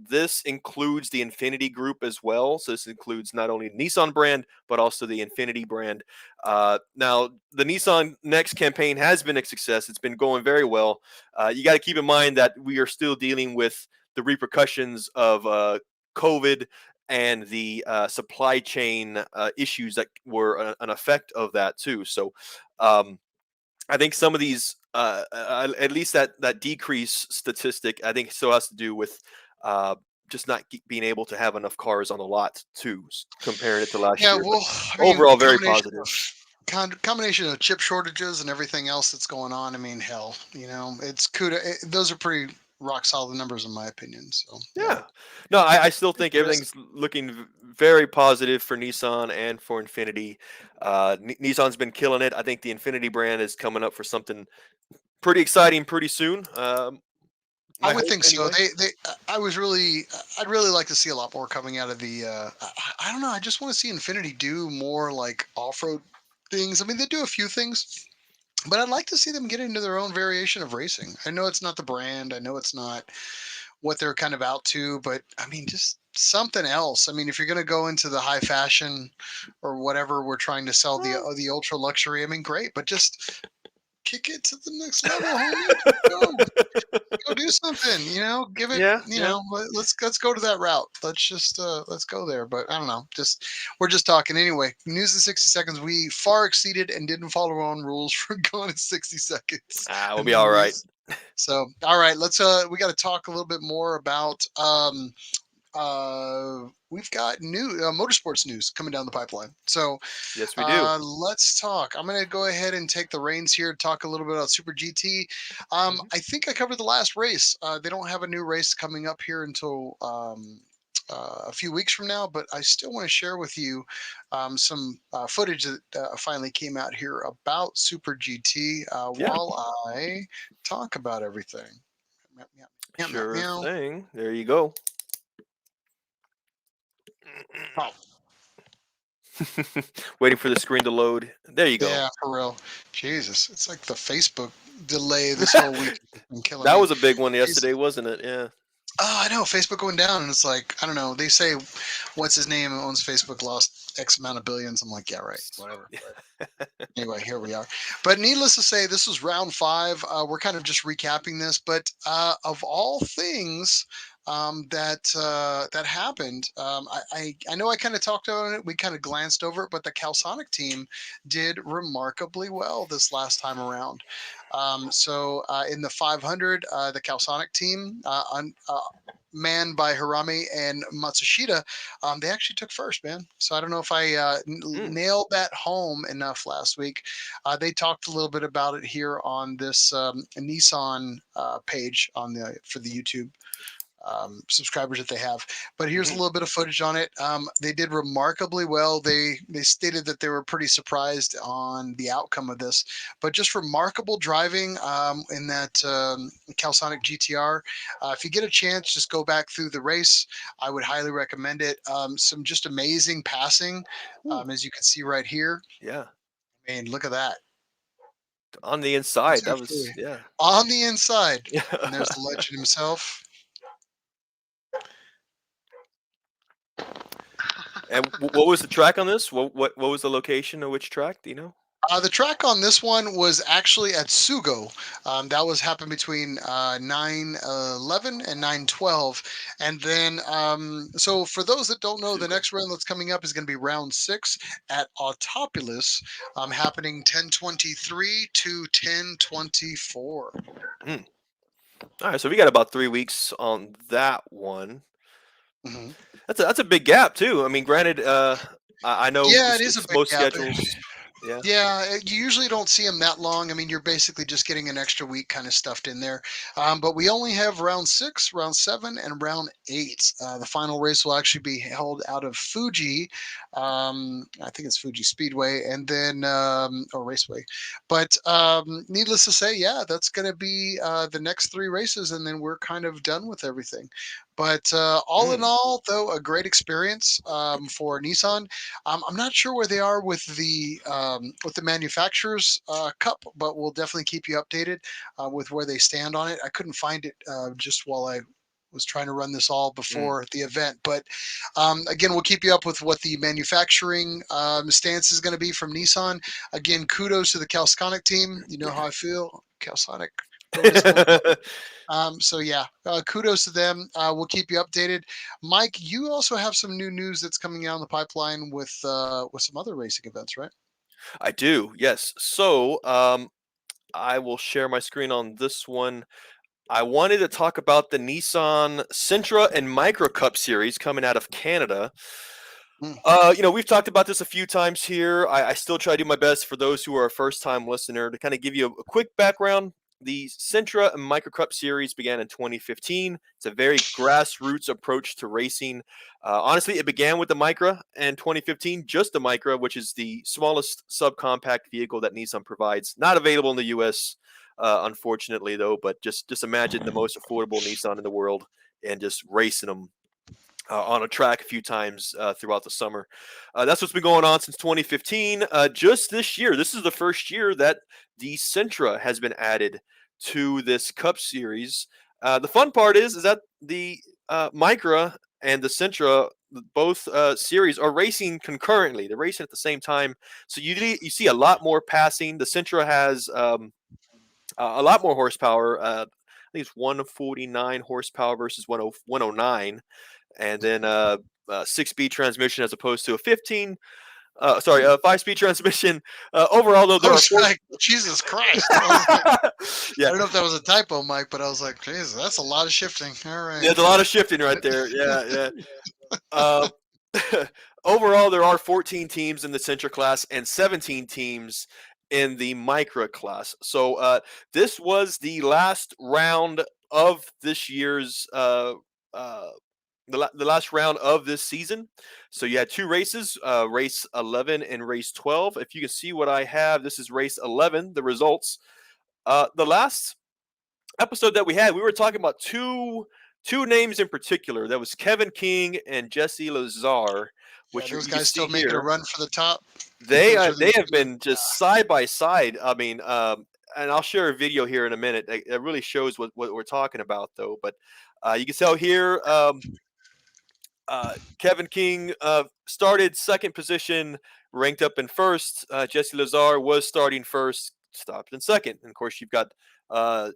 This includes the Infinity Group as well. So this includes not only Nissan brand, but also the Infinity brand. Now, the Nissan Next campaign has been a success. It's been going very well. You got to keep in mind that we are still dealing with the repercussions of COVID and the supply chain issues that were an effect of that too. So I think some of these, at least that decrease statistic, I think still has to do with uh, just not being able to have enough cars on the lot too, comparing it to last Yeah, year. But well, I mean, overall, very positive. combination of chip shortages and everything else that's going on. I mean, hell, it's kuda. Those are pretty rock solid numbers in my opinion. So yeah, Yeah. No, I still think interesting. everything's looking very positive for Nissan and for Infinity. Nissan's been killing it. I think the Infinity brand is coming up for something pretty exciting pretty soon. I My would hope, think so. anyway. I'd really like to see a lot more coming out of the. I don't know. I just want to see Infinity do more like off-road things. I mean, they do a few things, but I'd like to see them get into their own variation of racing. I know it's not the brand. I know it's not what they're kind of out to, but I mean, just something else. I mean, if you're going to go into the high fashion or whatever we're trying to sell the ultra luxury, I mean, great, but just kick it to the next level, homie. Go do something, give it, Yeah, yeah. let's go to that route. Let's go there. But I don't know. We're just talking anyway. News in 60 seconds. We far exceeded and didn't follow our own rules for going in 60 seconds We'll in be the all right. news. So, all right, we got to talk a little bit more about we've got new motorsports news coming down the pipeline. So, Yes, we do. let's talk. I'm going to go ahead and take the reins here, talk a little bit about Super GT. Mhm. I think I covered the last race. They don't have a new race coming up here until a few weeks from now, but I still want to share with you some footage that finally came out here about Super GT Yeah, while I talk about everything. Meow, meow, meow, meow, sure meow. thing. There you go. Oh, Waiting for the screen to load. There you go. yeah, for real. Jesus, it's like the Facebook delay this whole week has been killing That me. was a big one Jesus. yesterday, wasn't it? Yeah. Oh, I know. Facebook going down, and it's like I don't know. They say, "What's his name who owns Facebook lost X amount of billions." I'm like, yeah, right, whatever. But anyway, here we are. But needless to say, this was round five. We're kind of just recapping this, but of all things that happened, I know I kind of talked about it. We kind of glanced over it, but the Calsonic team did remarkably well this last time around. In the 500, the Calsonic team, manned by Harami and Matsushita, they actually took first, man. So I don't know if I Mm, nailed that home enough last week. They talked a little bit about it here on this Nissan page on the for the YouTube subscribers that they have. But here's a mhm. little bit of footage on it. They did remarkably well. They stated that they were pretty surprised on the outcome of this, but just remarkable driving in that Calsonic GTR. If you get a chance, just go back through the race. I would highly recommend it. Some just amazing passing, Ooh, as you can see right here. yeah. I mean, look at that. On the One, inside, two, that was three. yeah. On the inside. And there's the legend himself. And what was the track on this? What was the location of which track? Do you know? The track on this one was actually at Sugo. That was happened between 9:11 and 9:12. And then, so for those that don't know, the Sugo. next round that's coming up is going to be round 6 at Autopolis, happening 10:23 to 10:24. Hmm. All right, so we got about 3 weeks on that one. Mhm. That's a big gap too. I mean, granted, I know Yeah, it is a big most gap. schedules. Yeah. Yeah, you usually don't see them that long. I mean, you're basically just getting an extra week kind of stuffed in there. But we only have round 6, round 7, and round 8. The final race will actually be held out of Fuji. I think it's Fuji Speedway, and then or Raceway. But needless to say, yeah, that's going to be the next 3 races, and then we're kind of done with everything. But all in Mm. all, though, a great experience for Nissan. I'm not sure where they are with the manufacturers cup, but we'll definitely keep you updated with where they stand on it. I couldn't find it just while I was trying to run this all Mm. before the event, but again, we'll keep you up with what the manufacturing stance is going to be from Nissan. Again, kudos to the Calsonic team. You know how I feel, Calsonic. Go Nismo. So yeah, kudos to them. We'll keep you updated. Mike, you also have some new news that's coming out in the pipeline with some other racing events, right? I do. Yes. So, I will share my screen on this one. I wanted to talk about the Nissan Sentra and Micro Cup series coming out of Canada. Mm. We've talked about this a few times here. I still try to do my best for those who are a first time listener to kind of give you a quick background. The Sentra and Micro Cup series began in 2015. It's a very grassroots approach to racing. Honestly, it began with the Micra in 2015, just the Micra, which is the smallest subcompact vehicle that Nissan provides. Not available in the US, unfortunately, though. But just imagine the most affordable Nissan in the world and just racing them on a track a few times throughout the summer. That's what's been going on since 2015. Just this year, this is the first year that the Sentra has been added to this Cup series. The fun part is that the Micra and the Sentra, both series, are racing concurrently. They're racing at the same time, so you see a lot more passing. The Sentra has a lot more horsepower. I think it's 149 horsepower versus 109, and then 6-speed transmission as opposed to a 5-speed transmission. Overall, though, I there are was four. like, Jesus Christ! I was like, Yeah, I don't know if that was a typo, Mike, but I was like, Jesus, that's a lot of shifting. All right. there's a lot of shifting right there. Yeah, yeah. Uh, Overall, there are 14 teams in the Sentra class and 17 teams in the Micra class. So this was the last round of this year's uh, the last round of this season. So you had 2 races, race 11 and race 12. If you can see what I have, this is race 11, the results. The last episode that we had, we were talking about two names in particular. That was Kevin King and Jesse Lazar, Yeah, which those you can guys see still making a here. run for the top. They Those are the they have been just side by side. I mean, and I'll share a video here in a minute that really shows what we're talking about, though. But you can tell here, Kevin King started second position, ranked up in first. Jesse Lazar was starting first, stopped in second. And of course, you've got a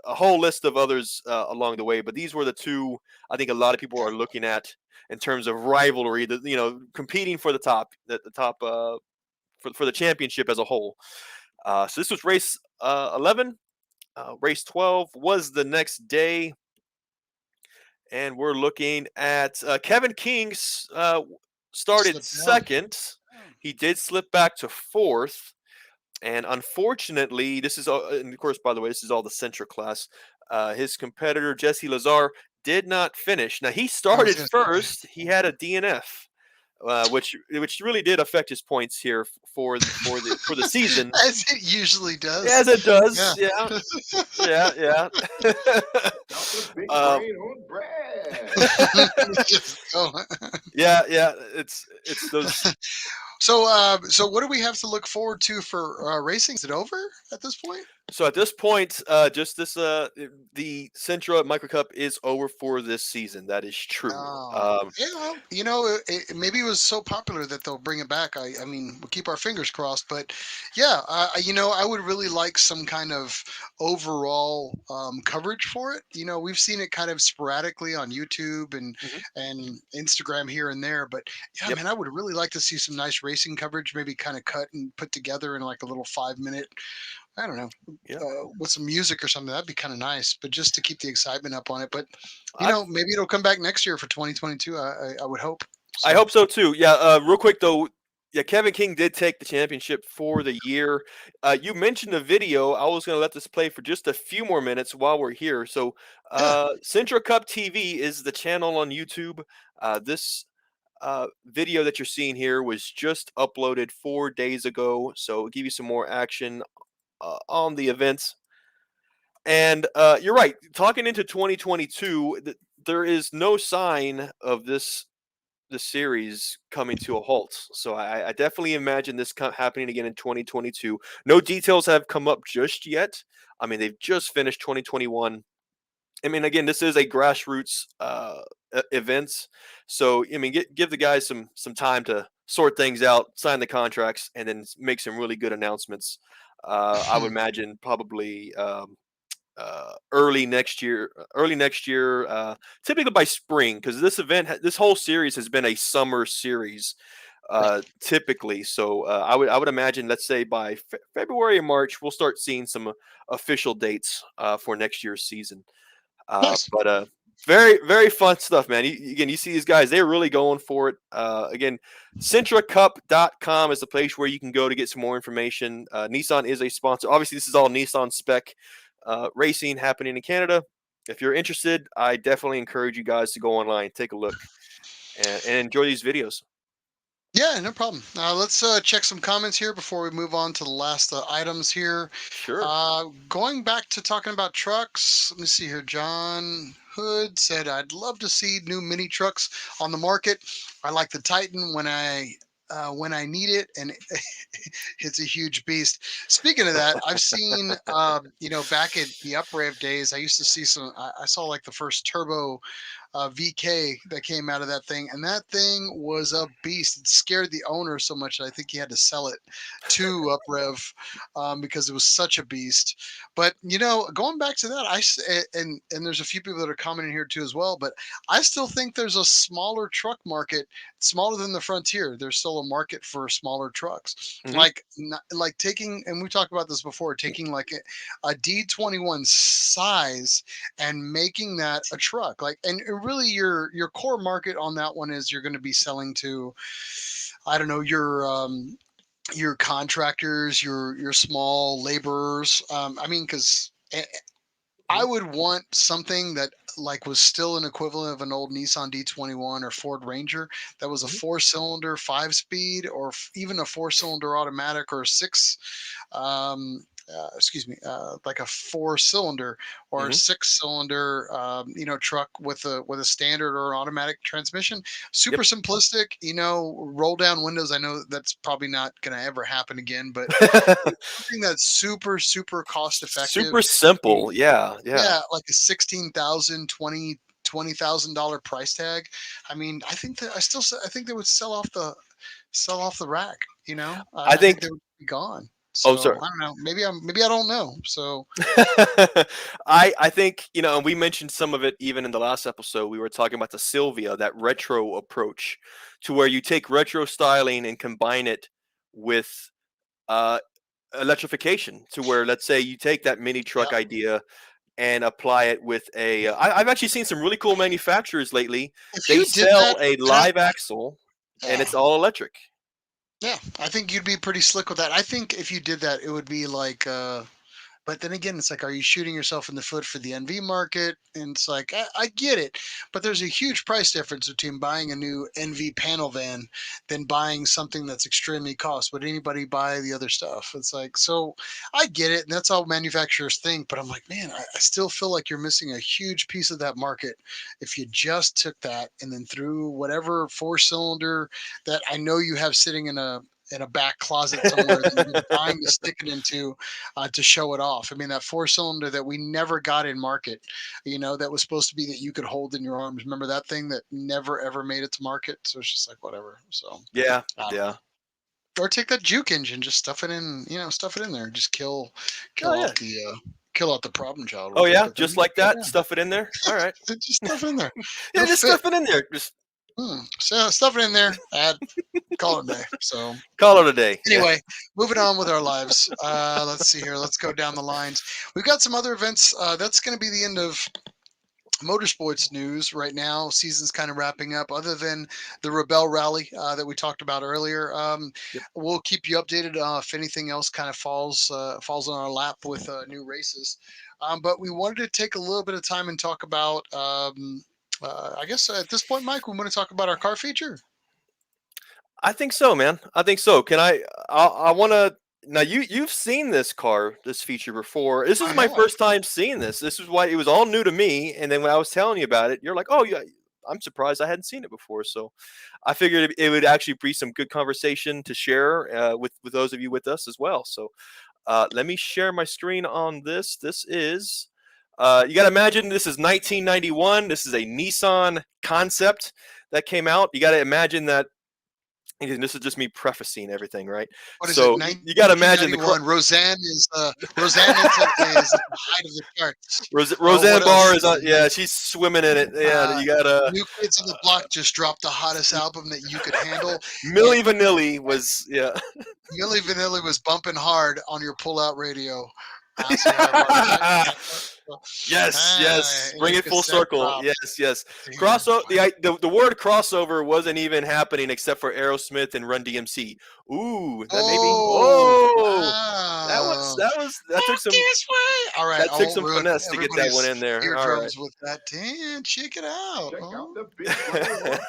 whole list of others along the way, but these were the two I think a lot of people are looking at in terms of rivalry. Competing for the top for the championship as a whole. So this was race 11. Race 12 was the next day, and we're looking at Kevin King's started slip down. second. He did slip back to fourth, and unfortunately, and of course, by the way, this is all the Sentra class. His competitor Jesse Lazar did not finish. Now he I was started gonna say, first. He had a DNF, which really did affect his points here for the season, as it usually does. as it Yeah. does. Yeah, yeah, Chocolate big yeah. brain on bread. Just go. Yeah, yeah. It's those. So, so what do we have to look forward to for racing? Is it over at this point? So at this point, just this, the Centra Micro Cup is over for this season. That is true. Oh, yeah. Well, maybe it was so popular that they'll bring it back. I mean, we'll keep our fingers crossed. But yeah, I would really like some kind of overall coverage for it. We've seen it kind of sporadically on YouTube Mhm. and Instagram here and there. But yeah, Yep. man, I would really like to see some nice racing coverage, maybe kind of cut and put together in like a little 5 minute. I don't know, Yeah. with some music or something. That'd be kind of nice, but just to keep the excitement up on it. But I maybe it'll come back next year for 2022. I would hope. I So hope so too. Yeah. Real quick though. Yeah, Kevin King did take the championship for the year. You mentioned the video. I was going to let this play for just a few more minutes while we're here. So, yeah, Central Cup TV is the channel on YouTube. This video that you're seeing here was just uploaded 4 days ago. So, it'll give you some more action on the events. And you're right. Talking into 2022, there is no sign of the series coming to a halt. So I definitely imagine this happening again in 2022. No details have come up just yet. I mean, they've just finished 2021. I mean, again, this is a grassroots events, so I mean, give the guys some time to sort things out, sign the contracts, and then make some really good announcements. I would imagine probably early next year, typically by spring, because this whole series has been a summer series, right. typically. So I would imagine, let's say by February or March, we'll start seeing some official dates for next year's season. Nice. But very very fun stuff, man. Again, you see these guys; they're really going for it. Again, CentraCup.com is the place where you can go to get some more information. Nissan is a sponsor. Obviously, this is all Nissan spec racing happening in Canada. If you're interested, I definitely encourage you guys to go online, take a look, and enjoy these videos. Yeah, no problem. Let's check some comments here before we move on to the last items here. Sure. Going back to talking about trucks, let me see here. John Hood said, "I'd love to see new mini trucks on the market. I like the Titan when I need it, and it's a huge beast." Speaking of that, I've seen, back at the UpRev days, I used to see some. I saw like the first turbo VK that came out of that thing, and that thing was a beast. It scared the owner so much that I think he had to sell it to UpRev because it was such a beast. But going back to that, and there's a few people that are commenting here too as well. But I still think there's a smaller truck market, smaller than the Frontier. There's still a market for smaller trucks, Hmm. like taking, and we talked about this before, taking like a D21 size and making that a truck, like, and really your core market on that one is you're going to be selling to, I don't know, your contractors, your small laborers. I mean, because I Hmm. would want something that like was still an equivalent of an old Nissan D21 or Ford Ranger that was a Hmm. 4-cylinder 5-speed, or even a 4-cylinder automatic, or a six, excuse me, like a 4-cylinder or a Hmm. 6-cylinder, truck with a standard or automatic transmission. Super Yep. simplistic, roll down windows. I know that's probably not going to ever happen again, but something that's super super cost effective. Super simple. Yeah. Yeah. Yeah, like a 16,000, $20,000 price tag. I mean, I think that I think they would sell off the rack. I I think think. they would be gone. Oh, So sorry. I don't know. Maybe I don't know. So I think, and we mentioned some of it even in the last episode. We were talking about the Sylvia, that retro approach, to where you take retro styling and combine it with uh, electrification. To where, let's say, you take that mini yeah, truck idea and apply it with a. I've actually seen some really cool manufacturers lately. if They you did that, sell a and live axle, and yeah, it's all electric. yeah, I think you'd be pretty slick with that. I think if you did that, it would be like but then again, it's like, are you shooting yourself in the foot for the NV market? And it's like, I get it, but there's a huge price difference between buying a new NV panel van than buying something that's extremely cost. Would anybody buy the other stuff? It's like, so I get it, and that's how manufacturers think. But I'm like, man, I still feel like you're missing a huge piece of that market if you just took that and then threw whatever 4-cylinder that I know you have sitting in in a back closet somewhere that you've been dying to stick it into to show it off. I mean, that 4 cylinder that we never got in market, that was supposed to be that you could hold in your arms. Remember that thing that never ever made it to market? So it's just like whatever. So Yeah, I don't know. yeah. Or take that juke engine, just stuff it in, stuff it in there, and just kill Oh kill yeah. off the kill out the problem child Oh with it. yeah, But just then, like that. yeah, Stuff it in there. All right. just stuff it in there. Yeah, It'll just fit. stuff it in there. Just So stuff it in there. Add, call it a day. So call it a day. Yeah. anyway, moving on with our lives. Let's see here. Let's go down the lines. We've got some other events. That's going to be the end of motorsports news right now. Season's kind of wrapping up. Other than the Rebel Rally that we talked about earlier, Yep. we'll keep you updated if anything else kind of falls on our lap with new races. But we wanted to take a little bit of time and talk about. I guess at this point, Mike, we want to talk about our car feature. I think so, man. I think so. Can I want to now you've seen this car, this feature before. This I is my have. first time seeing this. This is why it was all new to me. And then when I was telling you about it, you're like, "Oh, yeah, I'm surprised I hadn't seen it before." So I figured it would actually be some good conversation to share with those of you with us as well. So let me share my screen on this. This is you got to imagine this is 1991. This is a Nissan concept that came out. You got to imagine that. And this is just me prefacing everything, right? What is it? So you got to imagine the 1991. Roseanne is at the height of the charts. Roseanne What else? Barr is on. Yeah, she's swimming in it. Yeah, Uh, you got to. New Kids on the Block just dropped the hottest album that you could handle. Milli Vanilli was Milli Vanilli was bumping hard on your pull-out radio. So yeah, yes. in Bring your it full cassette circle. drop. Yes. Yeah, Crossover. fine. The word crossover wasn't even happening except for Aerosmith and Run DMC. Ooh, that maybe. Oh, Oh, wow. that took Walk some this way. All right, that I took won't some ruin finesse to get that one everybody's in there. All right. eardrums with that. Damn, check it out. Check Oh. out the big one.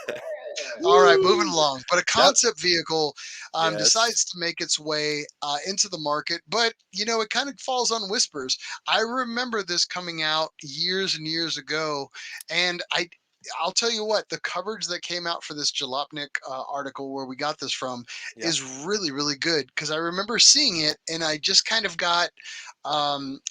All right, moving Woo! along. But a That concept vehicle yes. decides to make its way into the market, but it kind of falls on whispers. I remember this coming out years and years ago, and I'll tell you what, the coverage that came out for this Jalopnik article where we got this from Yeah. is really, really good because I remember seeing it and I just kind of got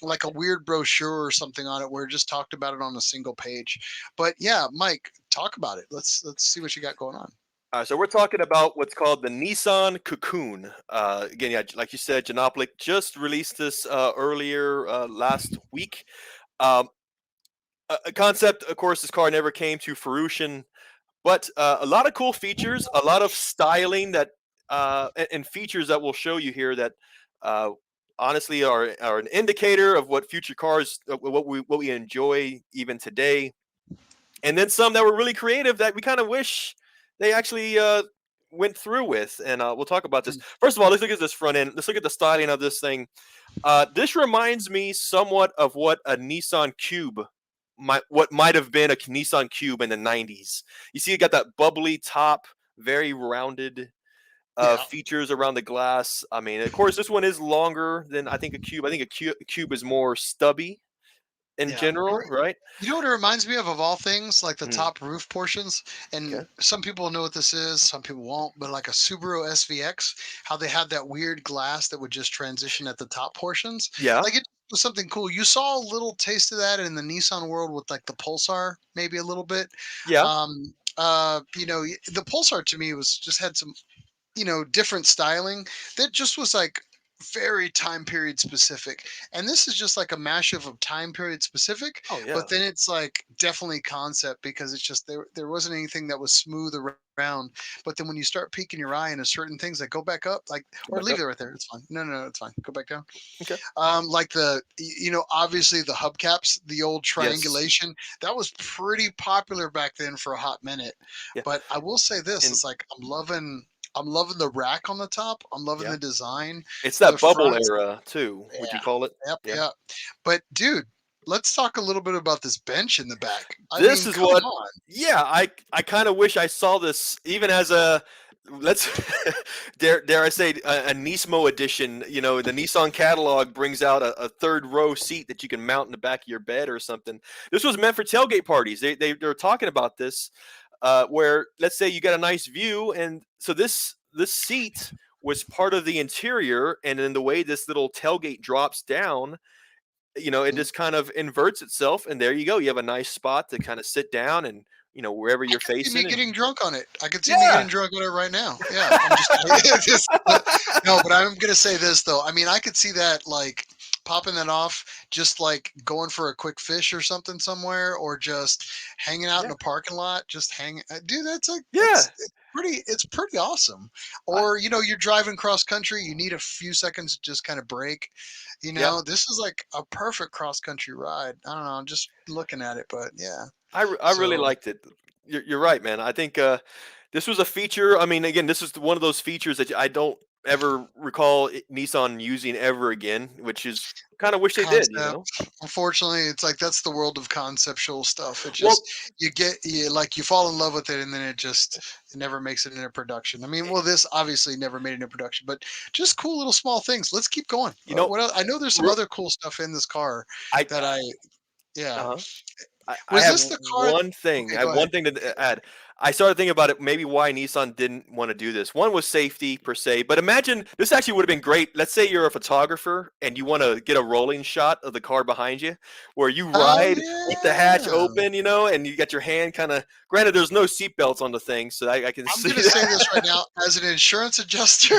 like a weird brochure or something on it where it just talked about it on a single page. But yeah, Mike, talk about it. Let's see what you got going on. All right, so we're talking about what's called the Nissan Cocoon. Again, yeah, like you said, Janoplik just released this earlier last week. Um, a concept, of course, this car never came to fruition, but a lot of cool features, a lot of styling that and features that we'll show you here that uh, honestly are an indicator of what future cars, what we enjoy even today. And then some that were really creative that we kind of wish they actually went through with. And we'll talk about this. Mm. First of all, let's look at this front end. Let's look at the styling of this thing. This reminds me somewhat of what a Nissan Cube might have been a Nissan Cube in the 90s. You see, it got that bubbly top, very rounded Yeah, features around the glass. I mean, of course, this one is longer than I think a Cube. I think a Cube is more stubby in yeah. general, right? You know what it reminds me of all things, like the Mm, top roof portions. And okay. some people know what this is, some people won't. But like a Subaru SVX, how they had that weird glass that would just transition at the top portions. Yeah. Like it was something cool. You saw a little taste of that in the Nissan world with like the Pulsar, maybe a little bit. Yeah. The Pulsar to me was just had some different styling that just was like very time period specific. And this is just like a mashup of time period specific, Oh yeah. but then it's like definitely concept because it's just there wasn't anything that was smooth around. But then when you start peeking your eye into certain things that go back up, like Go or back leave up. it right there, it's fine. No, it's fine. Go back down. Okay. Like obviously the hubcaps, the old Yes. triangulation, that was pretty popular back then for a hot minute. Yeah. But I will say this, And it's like I'm loving the rack on the top. I'm loving yeah, the design. it's The that bubble front, era too. Would you yeah. call it? Yep, Yeah. yep. But dude, let's talk a little bit about this bench in the back. I This mean, is come what. on. Yeah, I kind of wish I saw this even as a let's dare I say a Nismo edition. You know, the Nissan catalog brings out a third row seat that you can mount in the back of your bed or something. This was meant for tailgate parties. They're talking about this, where let's say you got a nice view, and so this seat was part of the interior, and then the way this little tailgate drops down, it Mm. just kind of inverts itself, and there you go. You have a nice spot to kind of sit down and wherever I you're could see me facing, and getting drunk on it. I could see me yeah. getting drunk on it right now. Yeah, I'm just, no, but I'm gonna say this though. I mean, I could see that like popping that off, just like going for a quick fish or something somewhere, or just hanging out in Yeah. a parking lot, just hanging. Dude, that's like Yeah. it's pretty awesome. I, Or you're driving cross country, you need a few seconds to just kind of break. yeah. This is like a perfect cross country ride. I don't know, I'm just looking at it, but yeah. I really So liked it. You're right, man. I think this was a feature. I mean, again, this is one of those features that I don't ever recall Nissan using ever again, which is kind of wish they did. concept. Unfortunately, it's like that's the world of conceptual stuff. It Well, just you fall in love with it, and then it never makes it into production. I mean, well, this obviously never made it into production, but just cool little small things. Let's keep going. you know, What else? I know there's some re- other cool stuff in this car I that yeah. uh I Was have this the car? one thing. Okay, I go have ahead. one thing to add. I started thinking about it. Maybe why Nissan didn't want to do this. One was safety per se, but imagine this actually would have been great. Let's say you're a photographer and you want to get a rolling shot of the car behind you, where you Oh ride with the hatch yeah. open, and you got your hand kind of. Granted, there's no seatbelts on the thing, so I can I'm see gonna say this right now as an insurance adjuster.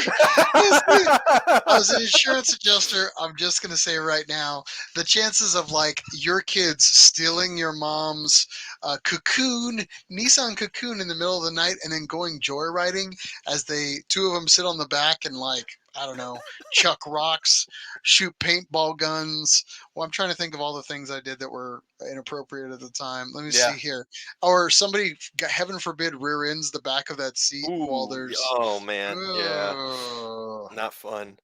As an that. insurance adjuster, I'm just gonna say right now, the chances of like your kids stealing your mom's Nissan Cocoon in the middle of the night and then going joyriding as two of them sit on the back and like I don't know, chuck rocks, shoot paintball guns. Well, I'm trying to think of all the things I did that were inappropriate at the time. Let me see Yeah. here. Or somebody, heaven forbid, rear ends the back of that seat while Ooh. there's. Oh man. Yeah. Ugh. Not fun.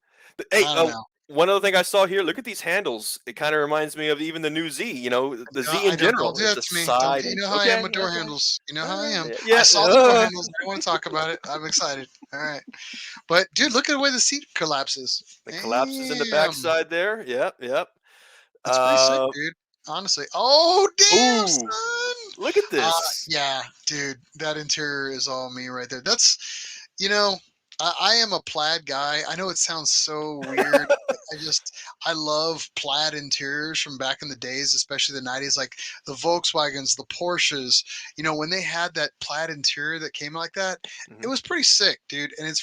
Hey, I don't know. one other thing I saw here. Look at these handles. It kind of reminds me of even the new Z. The No, Z I in don't general. do It's that a to me. Don't side you and know how I am okay, with door okay. handles? You know how I am. I Yeah. saw the door handles. I don't want to talk about it. I'm excited. All right, but dude, look at the way the seat collapses. The collapses in the Damn, backside there. Yep. Yep. that's pretty sick, Uh. dude. Honestly. Oh damn, Ooh. son. Look at this. Yeah, dude, that interior is all me right there. That's you know, I am a plaid guy. I know it sounds so weird. I love plaid interiors from back in the days, especially the 90s, like the Volkswagens, the Porsches. When they had that plaid interior that came like that, it Mhm. was pretty sick, dude. And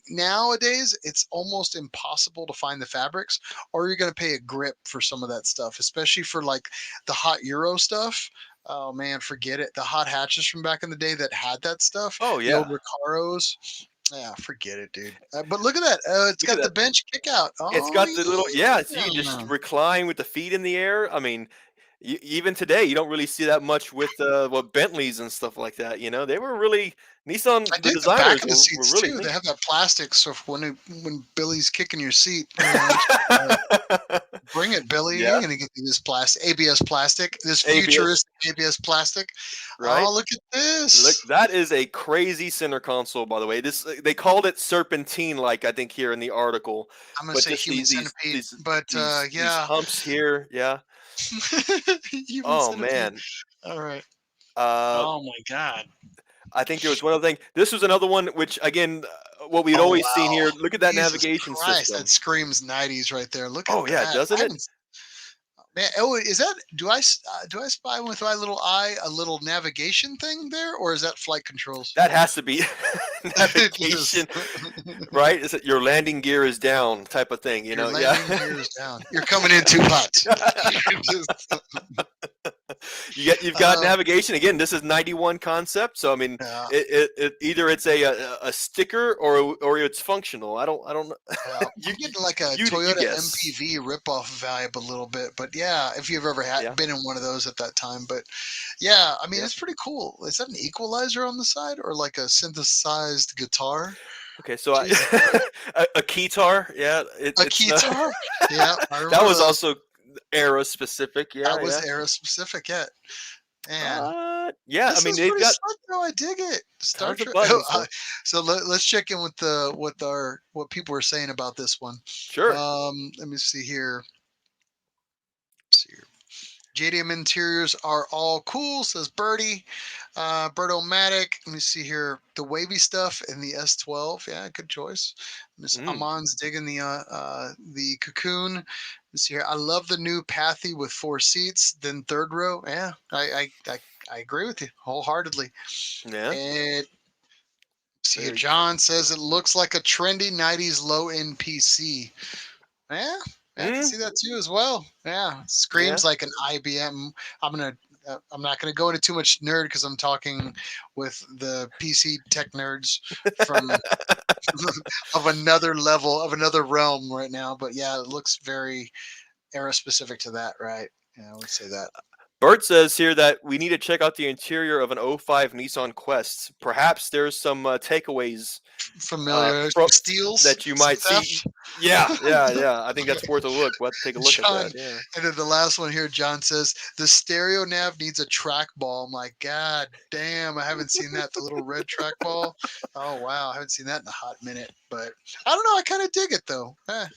nowadays, it's almost impossible to find the fabrics, or you're gonna pay a grip for some of that stuff, especially for like the hot Euro stuff. Oh man, forget it. The hot hatches from back in the day that had that stuff, Oh the old yeah. Recaros. Yeah, forget it, dude. But look at that. It's Look at got the that. bench kick out. It's Oh got the little so you can just yeah. recline with the feet in the air. I mean, even today, you don't really see that much with Bentleys and stuff like that. They were really I Nissan. The dig the back designers of the were seats really too. They thinking. have that plastic, so when Billy's kicking your seat, bring it, Billy. You Yeah, ain't gonna get through this plastic, ABS plastic, this ABS, futuristic ABS plastic. right? Oh, look at Look, this. that is a crazy center console, by the way. This they called it serpentine, like I think here in the article, I'm gonna but say just human these these centipede, these but these yeah, humps here. Yeah. human Oh centipede. man. All right. Uh, Oh my god. I think there was one other thing. This was another one, which again, what we'd Oh always seen wow. here. Look at that Jesus navigation Christ, that system. screams '90s right there. Look at Oh yeah, that. doesn't I it? haven't. Man, oh, is that? Do I spy with my little eye a little navigation thing there, or is that flight controls? That has to be It is. navigation, right? Is it your landing gear is down type of thing? Your Yeah. landing gear is down. You're coming in too hot. You're just, You've got navigation again. This is 91 concept, so I mean, yeah, either it's a sticker or it's functional. I don't know. yeah. you I'm getting like a you Toyota guess. MPV ripoff vibe a little bit, but yeah, if you've ever Yeah. been in one of those at that time, but yeah, I mean, Yeah. it's pretty cool. Is that an equalizer on the side or like a synthesized guitar? Okay, so Jesus. a keytar. Yeah, A it's not. guitar? Yeah, I That remember was those. also era specific. That Yeah, was yeah. era specific yet. Man, Yeah. I this mean, is they've pretty got slick though. I dig it. Star tons of Trek. buttons. So So let's check in with what people are saying about this one. sure. Let me see here. See here. JDM interiors are all cool, says Birdie. Berto-Matic. Let me see here. The wavy stuff in the S12. Yeah, good choice. Miss Mm. Amon's digging the cocoon. Let's see here. I love the new Pathy with 4 seats. Then third row. Yeah, I agree with you wholeheartedly. Yeah. And see here. Very cool. John says it looks like a trendy '90s low-end PC. Yeah, yeah, I can Mm. see that too as well. Yeah, Yeah. screams like an IBM. I'm gonna. I'm not gonna go into too much nerd because I'm talking with the PC tech nerds from of another level of another realm right now. But yeah, it looks very era specific to that, right? Yeah, I would say that. Bert says here that we need to check out the interior of an '05 Nissan Quest. Perhaps there's some takeaways Familiar, from some steals, that you some might see. theft. Yeah, yeah, yeah. I think that's worth a look. We'll have to take a look at John, that. Yeah. and then the last one here, John says the stereo nav needs a trackball. I'm like, God damn, I haven't seen that. The little red trackball. Oh wow, I haven't seen that in a hot minute. But I don't know. I kind of dig it though.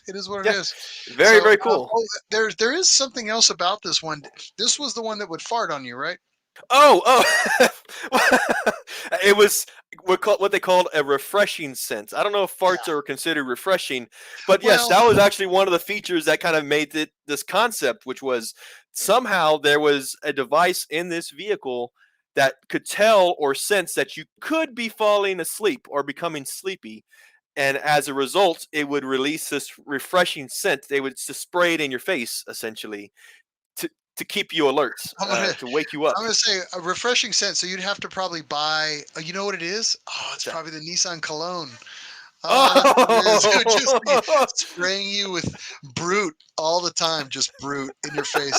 It is what it Yeah. is. Very, So, very cool. there is something else about this one. This was the one that would fart on you, right? Oh, oh. It was what they called a refreshing scent. I don't know if farts Yeah. are considered refreshing, but yes, Well, that was actually one of the features that kind of made this concept, which was somehow there was a device in this vehicle that could tell or sense that you could be falling asleep or becoming sleepy. And as a result, it would release this refreshing scent. They would just spray it in your face, essentially, to to keep you alert, I'm gonna to wake you up. I'm gonna say a refreshing scent. So you'd have to probably buy. You know what it is? Oh, it's What's that? probably the Nissan cologne. Oh, that's what it is. It would just be Oh, spraying you with brute all the time, just brute in your face.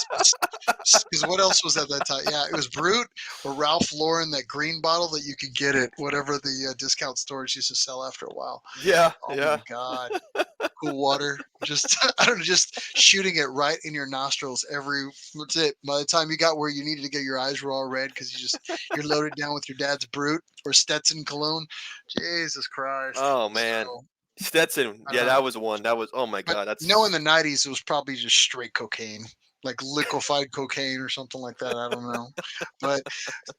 Because what else was at that time? Yeah, it was brute or Ralph Lauren, that green bottle that you could get at whatever the discount stores used to sell after a while. yeah, Oh my yeah, God. Cool water. Just, I don't know, just shooting it right in your nostrils that's it. By the time you got where you needed to get your eyes were all red because you're loaded down with your dad's brute or Stetson cologne. Jesus Christ. oh man, So, Stetson. I don't Yeah, know. that was one. That was, oh my But god, in that's the '90s, it was probably just straight cocaine, like liquefied cocaine or something like that. I don't know. But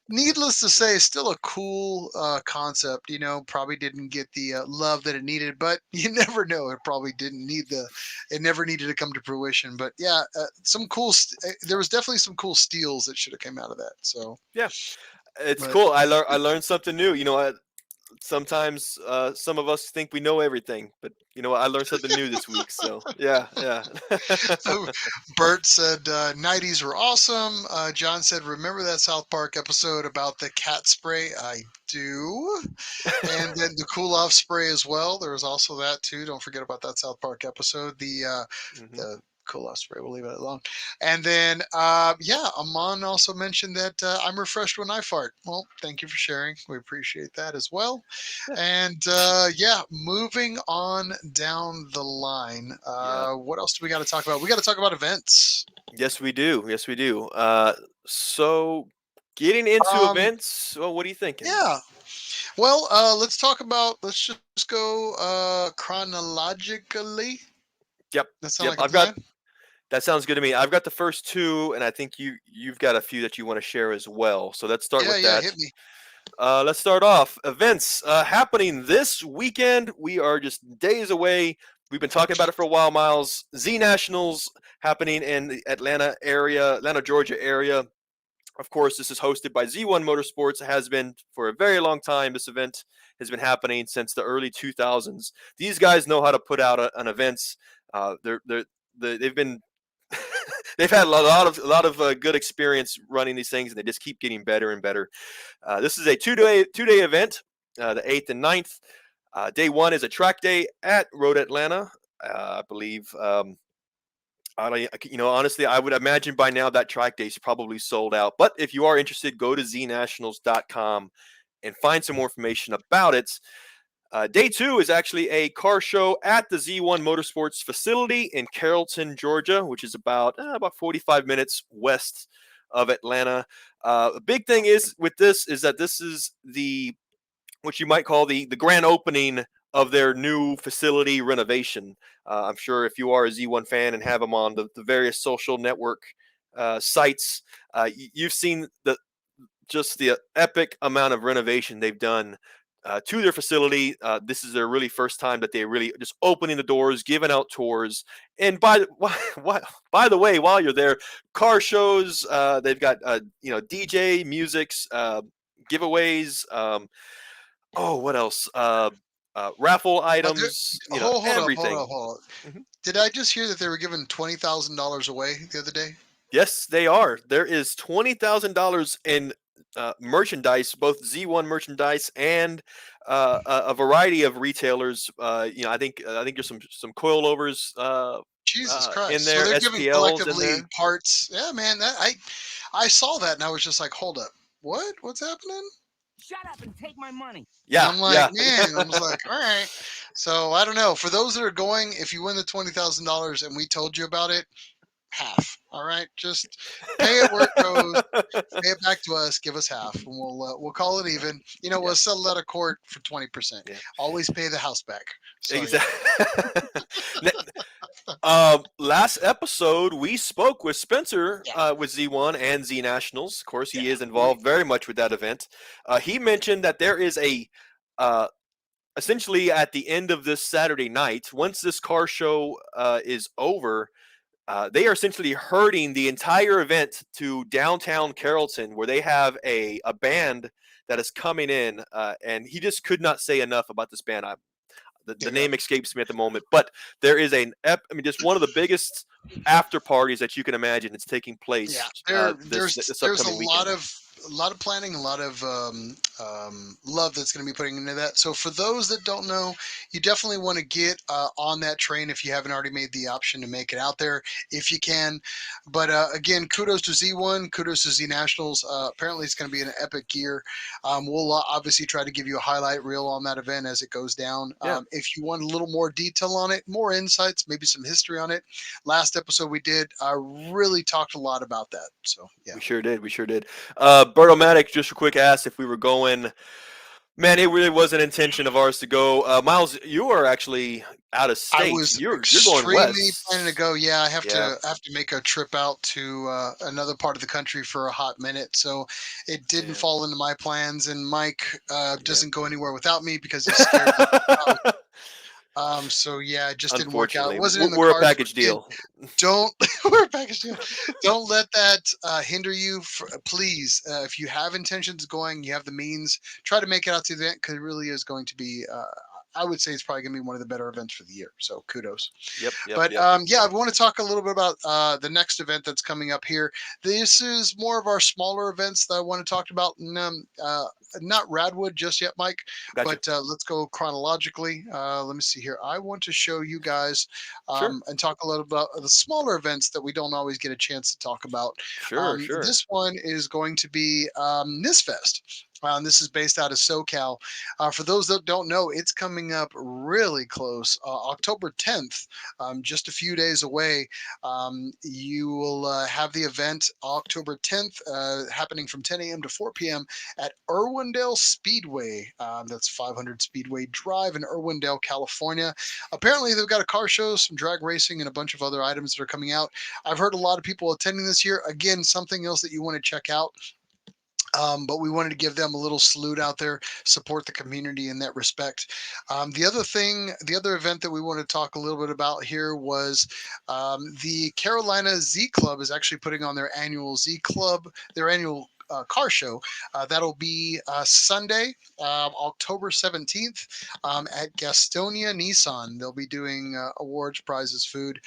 needless to say, still a cool concept. Probably didn't get the love that it needed, but you never know. It probably didn't need it never needed to come to fruition. But yeah, there was definitely some cool steals that should have come out of that. So, yeah, it's but cool. I learned something new. Sometimes some of us think we know everything, but you know what? I learned something new this week. So yeah, yeah. Bert said '90s were awesome. John said, "Remember that South Park episode about the cat spray?" I do. And then the cool off spray as well. There was also that too. Don't forget about that South Park episode. Hmm. The cool off spray. We'll leave it alone. And then yeah, Amon also mentioned that I'm refreshed when I fart. Well, thank you for sharing. We appreciate that as well. Yeah, And yeah, moving on down the line. yeah. What else do we got to talk about? We got to talk about events. Yes, we do. Yes, we do. So getting into Um, events. Well, what are you thinking? yeah. Well, let's talk about. Let's just go chronologically. Yep, That sound yep. like a I've got plan? that sounds good to me. I've got the first two, and I think you've got a few that you want to share as well. So let's start Yeah, with yeah. that. Hit me. Let's start off. Events happening this weekend. We are just days away. We've been talking about it for a while, Miles. Z Nationals happening in the Atlanta, Georgia area. Of course, this is hosted by Z1 Motorsports. It has been for a very long time. This event has been happening since the early 2000s. These guys know how to put out an events. They've been they've had a lot of good experience running these things, and they just keep getting better and better. This is a two-day event, the 8th and 9th. Day one is a track day at Road Atlanta, I believe. Honestly, I would imagine by now that track day is probably sold out. But if you are interested, go to znationals.com and find some more information about it. Day two is actually a car show at the Z1 Motorsports facility in Carrollton, Georgia, which is about 45 minutes west of Atlanta. The big thing is with this is that this is the what you might call the grand opening of their new facility renovation. I'm sure if you are a Z1 fan and have them on the various social network sites, you've seen the just the epic amount of renovation they've done to their facility. This is their really first time that they really just opening the doors, giving out tours. And by the way, while you're there, car shows. They've got DJ musics, giveaways. Oh, what else? Raffle items. Hold up, hold Everything. up, hold up. Mhm. Did I just hear that they were giving $20,000 away the other day? Yes, they are. There is $20,000 in merchandise, both Z1 merchandise and a variety of retailers. I think there's some coilovers Jesus in Christ! So there, they're giving SPLs in collectively there. parts. Yeah, man. I saw that and I was just like, hold up, what? What's happening? Shut up and take my money. And Yeah, I'm like, yeah. man. I was like, all right. So I don't know. For those that are going, if you win the $20,000 and we told you about it, half. All right, just pay it where it goes. Pay it back to us. Give us half, and we'll call it even. Yeah. We'll settle out of court for 20%. Yeah. Always pay the house back. So yeah. Exactly. Last episode, we spoke with Spencer with Z1 and Z Nationals. Of course, he is involved very much with that event. He mentioned that there is essentially at the end of this Saturday night, once this car show is over, they are essentially herding the entire event to downtown Carrollton, where they have a band that is coming in, and he just could not say enough about this band. The name escapes me at the moment, but there is just one of the biggest after parties that you can imagine. It's taking place. Yeah, This there's upcoming a weekend. lot of planning, a lot of love that's going to be putting into that. So for those that don't know, you definitely want to get on that train if you haven't already made the option to make it out there if you can. But again, kudos to Z1, kudos to Z Nationals. Apparently, it's going to be an epic year. We'll obviously try to give you a highlight reel on that event as it goes down. Yeah. If you want a little more detail on it, more insights, maybe some history on it, last episode we did really talked a lot about that. So yeah, We sure did. Bertomatic just a quick asked if we were going. Man, it really was an intention of ours to go. Miles, you are actually out of I state. was You're going extremely west. planning to go. Yeah, I have Yeah. to make a trip out to another part of the country for a hot minute. So it didn't Yeah. fall into my plans. And Mike Yeah. doesn't go anywhere without me because he's scared to leave the house. So yeah, it just didn't work out. Unfortunately, It wasn't in the we're a cards. But package again, deal. don't we're a package deal. Don't let that hinder you. Please, if you have intentions of going, you have the means, try to make it out to the event because it really is going to be. I would say it's probably going to be one of the better events for the year. So kudos. Yep. But yeah, I want to talk a little bit about the next event that's coming up here. This is more of our smaller events that I want to talk about. And, not Radwood just yet, Mike, Gotcha. but let's go chronologically. Let me see here. I want to show you guys Sure. and talk a little about the smaller events that we don't always get a chance to talk about. Sure. This one is going to be NISFest. This is based out of SoCal. For those that don't know, it's coming up really close. October 10th, just a few days away. You will have the event October 10th, happening from 10 a.m. to 4 p.m. at Irwindale Speedway. That's 500 Speedway Drive in Irwindale, California. Apparently, they've got a car show, some drag racing, and a bunch of other items that are coming out. I've heard a lot of people attending this year. Again, something else that you want to check out. But we wanted to give them a little salute out there, support the community in that respect. The other event that we want to talk a little bit about here was the Carolina Z Club is actually putting on their annual car show. That'll be Sunday, October 17th at Gastonia Nissan. They'll be doing awards, prizes, food,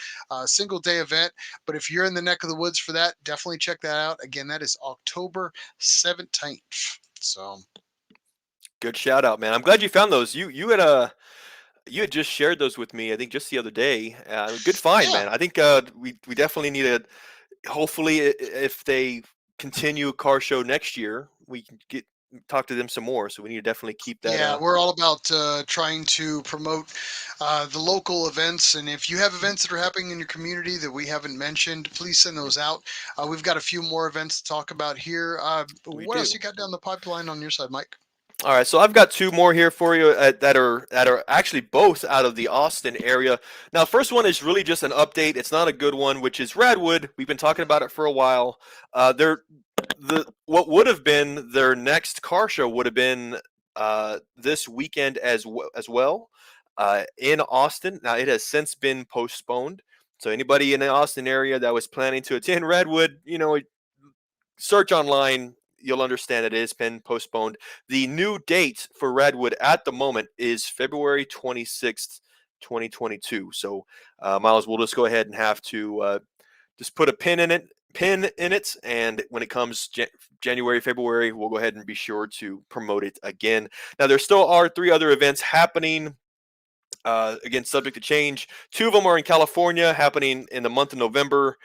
single day event. But if you're in the neck of the woods for that, definitely check that out. Again, that is October 17th. So Good shout out, man. I'm glad you found those. You had just shared those with me. I think just the other day. Good find, yeah, man. I think we definitely need to. Hopefully, if they continue a car show next year, we can talk to them some more. So we need to definitely keep that. yeah, we're all about trying to promote the local events. And if you have events that are happening in your community that we haven't mentioned, please send those out. We've got a few more events to talk about here. We What else do. you got down the pipeline on your side, Mike? All right, so I've got two more here for you that are actually both out of the Austin area. Now, first one is really just an update. It's not a good one, which is Radwood. We've been talking about it for a while. the what would have been their next car show would have been this weekend as well in Austin. Now it has since been postponed. So anybody in the Austin area that was planning to attend Redwood, search online. You'll understand it has been postponed. The new date for Redwood at the moment is February 26th, 2022. So, Miles, we'll just go ahead and have to just put a pin in it, and when it comes January, February, we'll go ahead and be sure to promote it again. Now, there still are 3 other events happening. Again, subject to change. 2 of them are in California, happening in the month of November.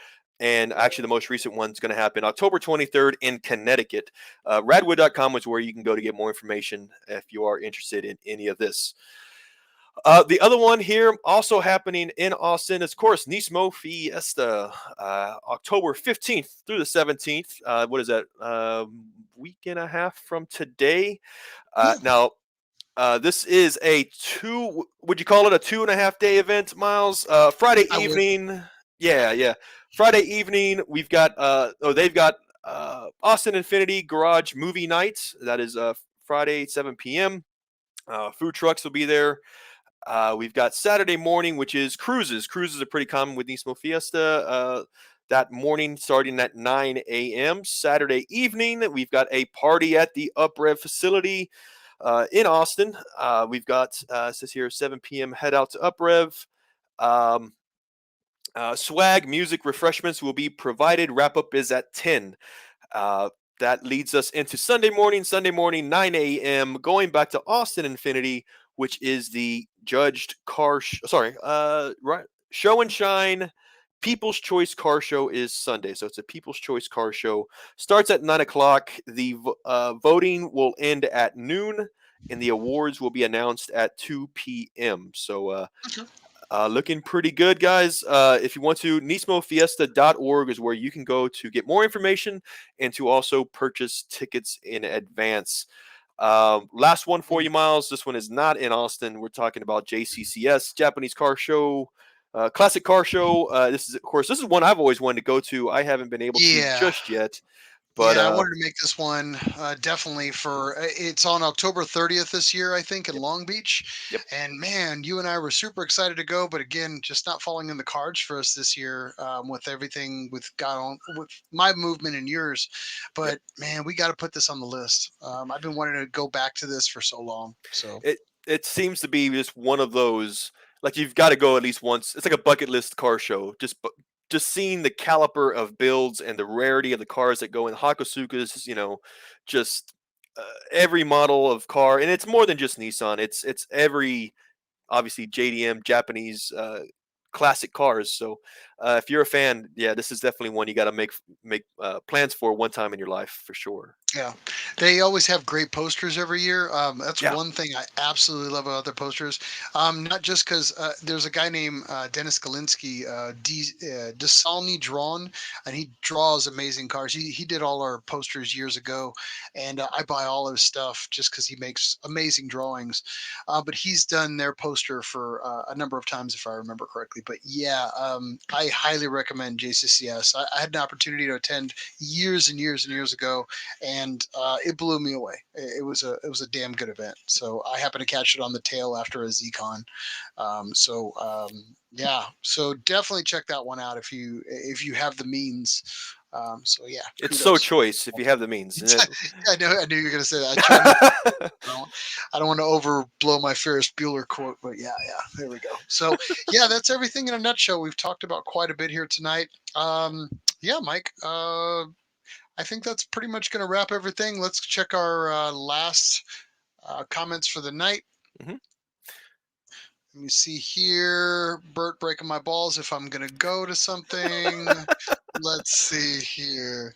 And actually, the most recent one's going to happen October 23rd in Connecticut. Radwood.com is where you can go to get more information if you are interested in any of this. The other one here also happening in Austin is, of course, Nismo Fiesta, October 15th through the 17th. What is that? Week and a half from today. Now, this is would you call it a 2.5-day event, Miles? Friday I would. evening. Yeah. Friday evening, they've got Austin Infinity Garage Movie Night. That is Friday, 7 p.m. Food trucks will be there. We've got Saturday morning, which is cruises. Cruises are pretty common with Nismo Fiesta. That morning, starting at 9 a.m. Saturday evening, we've got a party at the UpRev facility in Austin. We've got, says here, 7 p.m. head out to UpRev. Swag, music, refreshments will be provided. Wrap up is at 10. That leads us into Sunday morning, 9 a.m. Going back to Austin Infinity, which is the judged Show and Shine People's Choice Car Show is Sunday. So it's a People's Choice Car Show. Starts at 9 o'clock. The voting will end at noon, and the awards will be announced at 2 p.m. So looking pretty good, guys. If you want to, nismofiesta.org is where you can go to get more information and to also purchase tickets in advance. Last one for you, Miles. This one is not in Austin. We're talking about JCCS, Japanese Car Show, Classic Car Show. This is one I've always wanted to go to. I haven't been able to Yeah. just yet. But Yeah, I wanted to make this one definitely for it's on October 30th this year, I think, in Long Beach. Yep. And man, you and I were super excited to go, but again, just not falling in the cards for us this year with everything with with my movement and yours. Yep. But man, we got to put this on the list. I've been wanting to go back to this for so long. So It seems to be just one of those, like, you've got to go at least once. It's like a bucket list car show. Just seeing the caliber of builds and the rarity of the cars that go in Hakosukas, just every model of car, and it's more than just Nissan. It's every, obviously, JDM Japanese classic cars. So if you're a fan, yeah, this is definitely one you got to make plans for one time in your life for sure. yeah, they always have great posters every year. That's Yeah. one thing I absolutely love about their posters. Not just because there's a guy named Dennis Galinsky, Desalny Drawn, and he draws amazing cars. He did all our posters years ago, and I buy all his stuff just because he makes amazing drawings. But he's done their poster for a number of times, if I remember correctly. But yeah, I highly recommend JCCS. I had an opportunity to attend years and years and years ago, and it blew me away. It was a damn good event. So I happened to catch it on the tail after a ZCon. Yeah, so definitely check that one out if you have the means. So yeah, It's so kudos. choice if you have the means. I knew you were gonna say that. I try not. I don't want to overblow my Ferris Bueller quote, but yeah, there we go. So yeah, that's everything in a nutshell. We've talked about quite a bit here tonight. Yeah, Mike. I think that's pretty much going to wrap everything. Let's check our last comments for the night. Mhm. Let me see here. Bert breaking my balls if I'm going to go to something. Let's see here.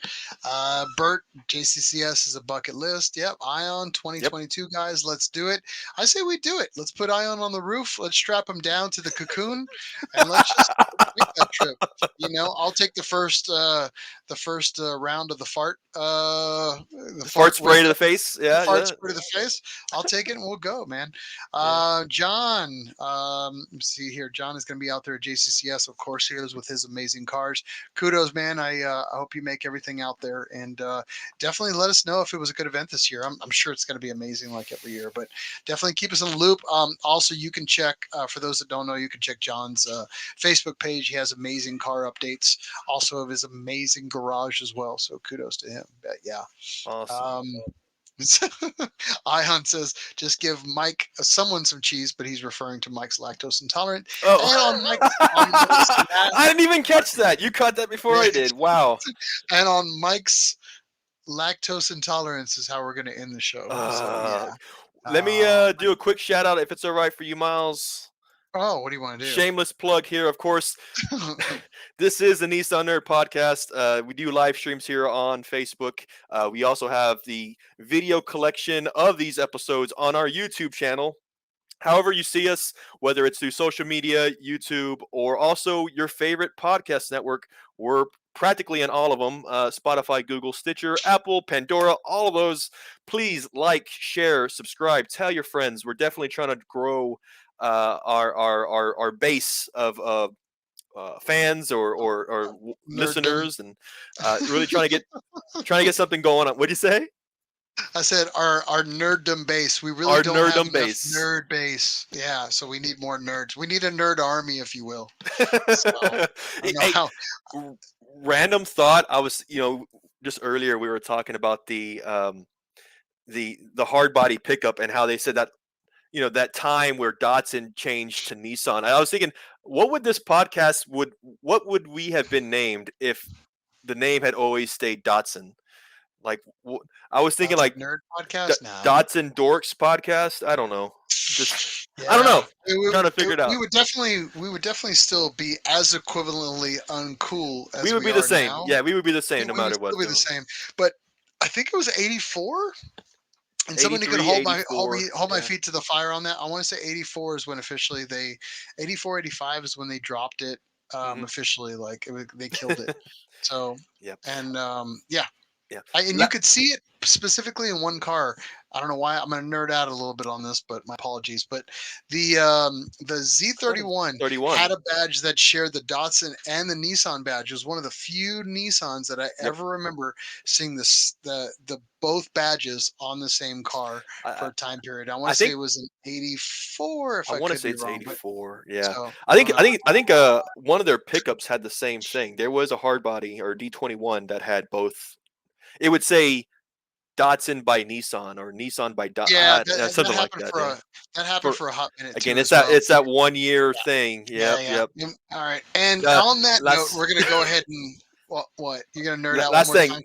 Bert, JCCS is a bucket list. Yep. Ion 2022, guys. Let's do it. I say we do it. Let's put Ion on the roof. Let's strap him down to the cocoon and let's just make that trip. I'll take the first round of the fart. The Fart what is spray to the it? face. The Yeah, fart yeah. spray to the face. I'll take it and we'll go, man. Yeah. John, let's see here. John is going to be out there at JCCS, of course, here with his amazing cars. Kudos kudos, man. I hope you make everything out there, and definitely let us know if it was a good event this year. I'm sure it's going to be amazing like every year, but definitely keep us in the loop. Also, you can check for those that don't know, you can check John's Facebook page. He has amazing car updates, also of his amazing garage as well. So kudos to him. But yeah. Awesome. Ion says, just give Mike someone some cheese, but he's referring to Mike's lactose intolerant. Oh, And on Mike's I didn't even catch that. You caught that before I did. Wow. and on Mike's lactose intolerance is how we're going to end the show. So yeah. Let me do a quick shout out if it's all right for you, Miles. Oh, what do you want to do? Shameless plug here, of course. This is the Nissan Nerd Podcast. We do live streams here on Facebook. We also have the video collection of these episodes on our YouTube channel. However you see us, whether it's through social media, YouTube, or also your favorite podcast network, we're practically in all of them. Spotify, Google, Stitcher, Apple, Pandora, all of those. Please like, share, subscribe, tell your friends. We're definitely trying to grow our base of fans or listeners, and really trying to get something going on. What'd you say? I said our nerddom base. We really Our don't have nerddom enough base. nerd base. Yeah, so we need more nerds. We need a nerd army, if you will. So, I don't know Hey, how. random thought. I was, just earlier we were talking about the hard body pickup and how they said that, that time where Datsun changed to Nissan. I was thinking, what would we have been named if the name had always stayed Datsun? Like, I was thinking like nerd podcast now. Datsun Dorks podcast. I don't know. I don't know. Trying to figure it out. We would definitely still be as equivalently uncool as we would be the same. now. Yeah, we would be the same no We matter would what. still be the same. But I think it was 84. And somebody could 83, hold my yeah. feet to the fire on that. I want to say 84 is when officially 85 is when they dropped it Mhm. officially. Like they killed it. So Yep. And yeah. Yeah. You could see it specifically in one car. I don't know why. I'm going to nerd out a little bit on this, but my apologies. But the Z31 31. had a badge that shared the Datsun and the Nissan badge. It was one of the few Nissans that I ever remember seeing the both badges on the same car for a time period. I want to say it was in 84. If I want to could say be it's wrong, 84. Yeah. so, I think one of their pickups had the same thing. There was a hard body or D21 that had both. It would say Datsun by Nissan or Nissan by Datsun. yeah, Something like that. Yeah. That happened for a hot minute. Again, too, it's as well. it's that 1 year thing. Yep. Yeah. Yep. All right. And Uh, on that note, last- we're gonna go ahead and what? You're gonna nerd out Last one more thing, time?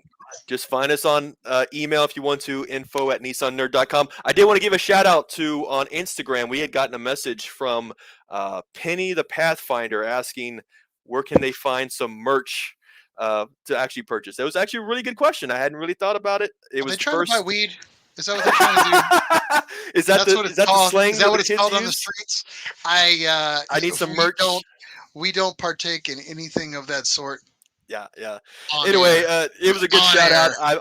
just find us on email if you want to, info@nissannerd.com. I did want to give a shout out to on Instagram. We had gotten a message from Penny the Pathfinder asking where can they find some merch to actually purchase. That was actually a really good question. I hadn't really thought about it. It Are was they trying first. to buy weed? Is that what they're trying to do? Is that the slang Is that that what the it's kids called on the use? streets? I need some merch. We don't partake in anything of that sort. Yeah. on Anyway, air. it was a good On shout out. air.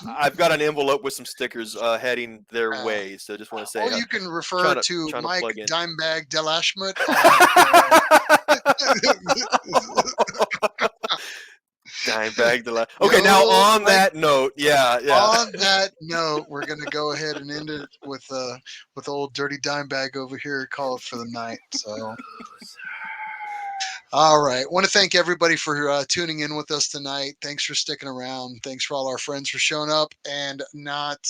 I've got an envelope with some stickers heading their way. So just want to say. Or you can refer to trying to Mike plug in. Dimebag DeLashmutt. Dimebag Okay, now on that note, yeah. On that note, we're gonna go ahead and end it with old dirty Dimebag over here called for the night. So, all right, want to thank everybody for tuning in with us tonight. Thanks for sticking around. Thanks for all our friends for showing up and not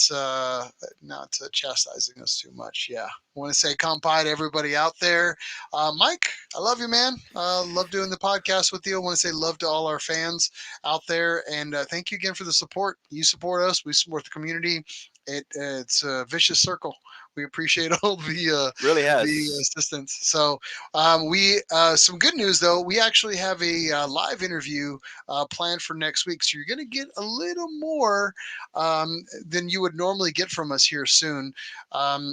chastising us too much. Yeah, want to say kampai to everybody out there. Mike, I love you, man. Love doing the podcast with you. I want to say love to all our fans out there, and thank you again for the support. You support us, we support the community. It's a vicious circle. We appreciate all really has the assistance. So some good news though. We actually have a live interview planned for next week. So you're going to get a little more than you would normally get from us here soon.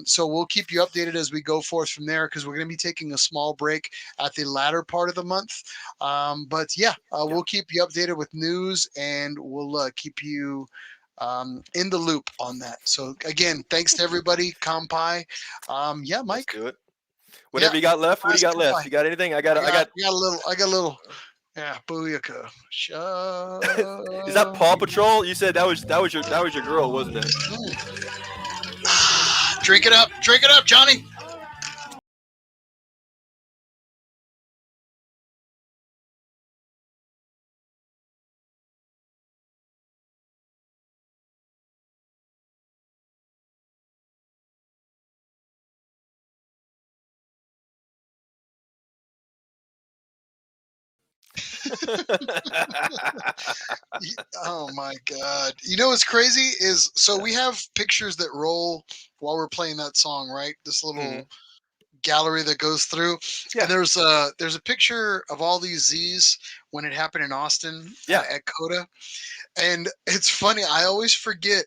So we'll keep you updated as we go forth from there because we're going to be taking a small break at the latter part of the month. But we'll keep you updated with news and we'll keep you in the loop on that. So again, thanks to everybody. Kampai. Mike. Let's do it. Whatever you got left. What do you got left? You got anything? I got a little. I got a little. Yeah, booyaka. Is that Paw Patrol? You said that was your girl, wasn't it? Drink it up, Johnny. Oh my god. You know what's crazy is so we have pictures that roll while we're playing that song, right? This little gallery that goes through. Yeah. And there's a picture of all these Z's when it happened in Austin Yeah. at COTA. And it's funny, I always forget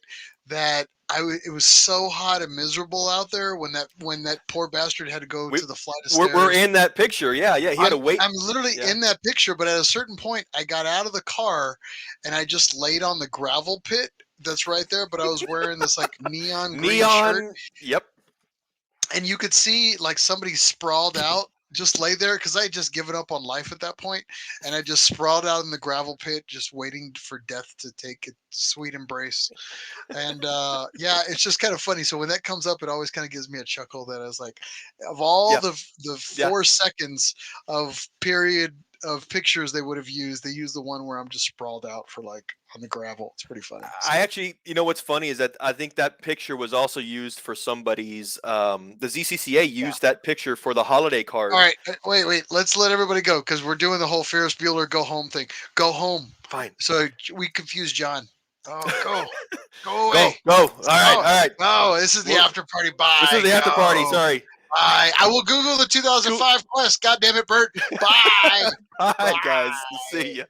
that it was so hot and miserable out there when that poor bastard had to go We- to the flight of stairs. We're in that picture. Yeah. He had to wait. I'm literally Yeah. in that picture, but at a certain point, I got out of the car and I just laid on the gravel pit that's right there. But I was wearing this like neon green shirt, Yep. and you could see like somebody sprawled out, just lay there because I had just given up on life at that point, and I just sprawled out in the gravel pit, just waiting for death to take a sweet embrace. And yeah, it's just kind of funny. So when that comes up, it always kind of gives me a chuckle that I was like, of all Yeah. the Yeah. 4 seconds of period of pictures they would have used, they used the one where I'm just sprawled out for like on the gravel. It's pretty funny. I actually, you know what's funny is that I think that picture was also used for somebody's. The ZCCA used that picture for the holiday card. All right, wait. Let's let everybody go because we're doing the whole Ferris Bueller go home thing. Go home. Fine. So we confused John. Oh, go. Go away. Go. All right. No, this is the after party. Bye. This is the after party. Sorry. Bye. I will Google the 2005 Quest. God damn it, Bert. Bye. Bye, guys. See ya.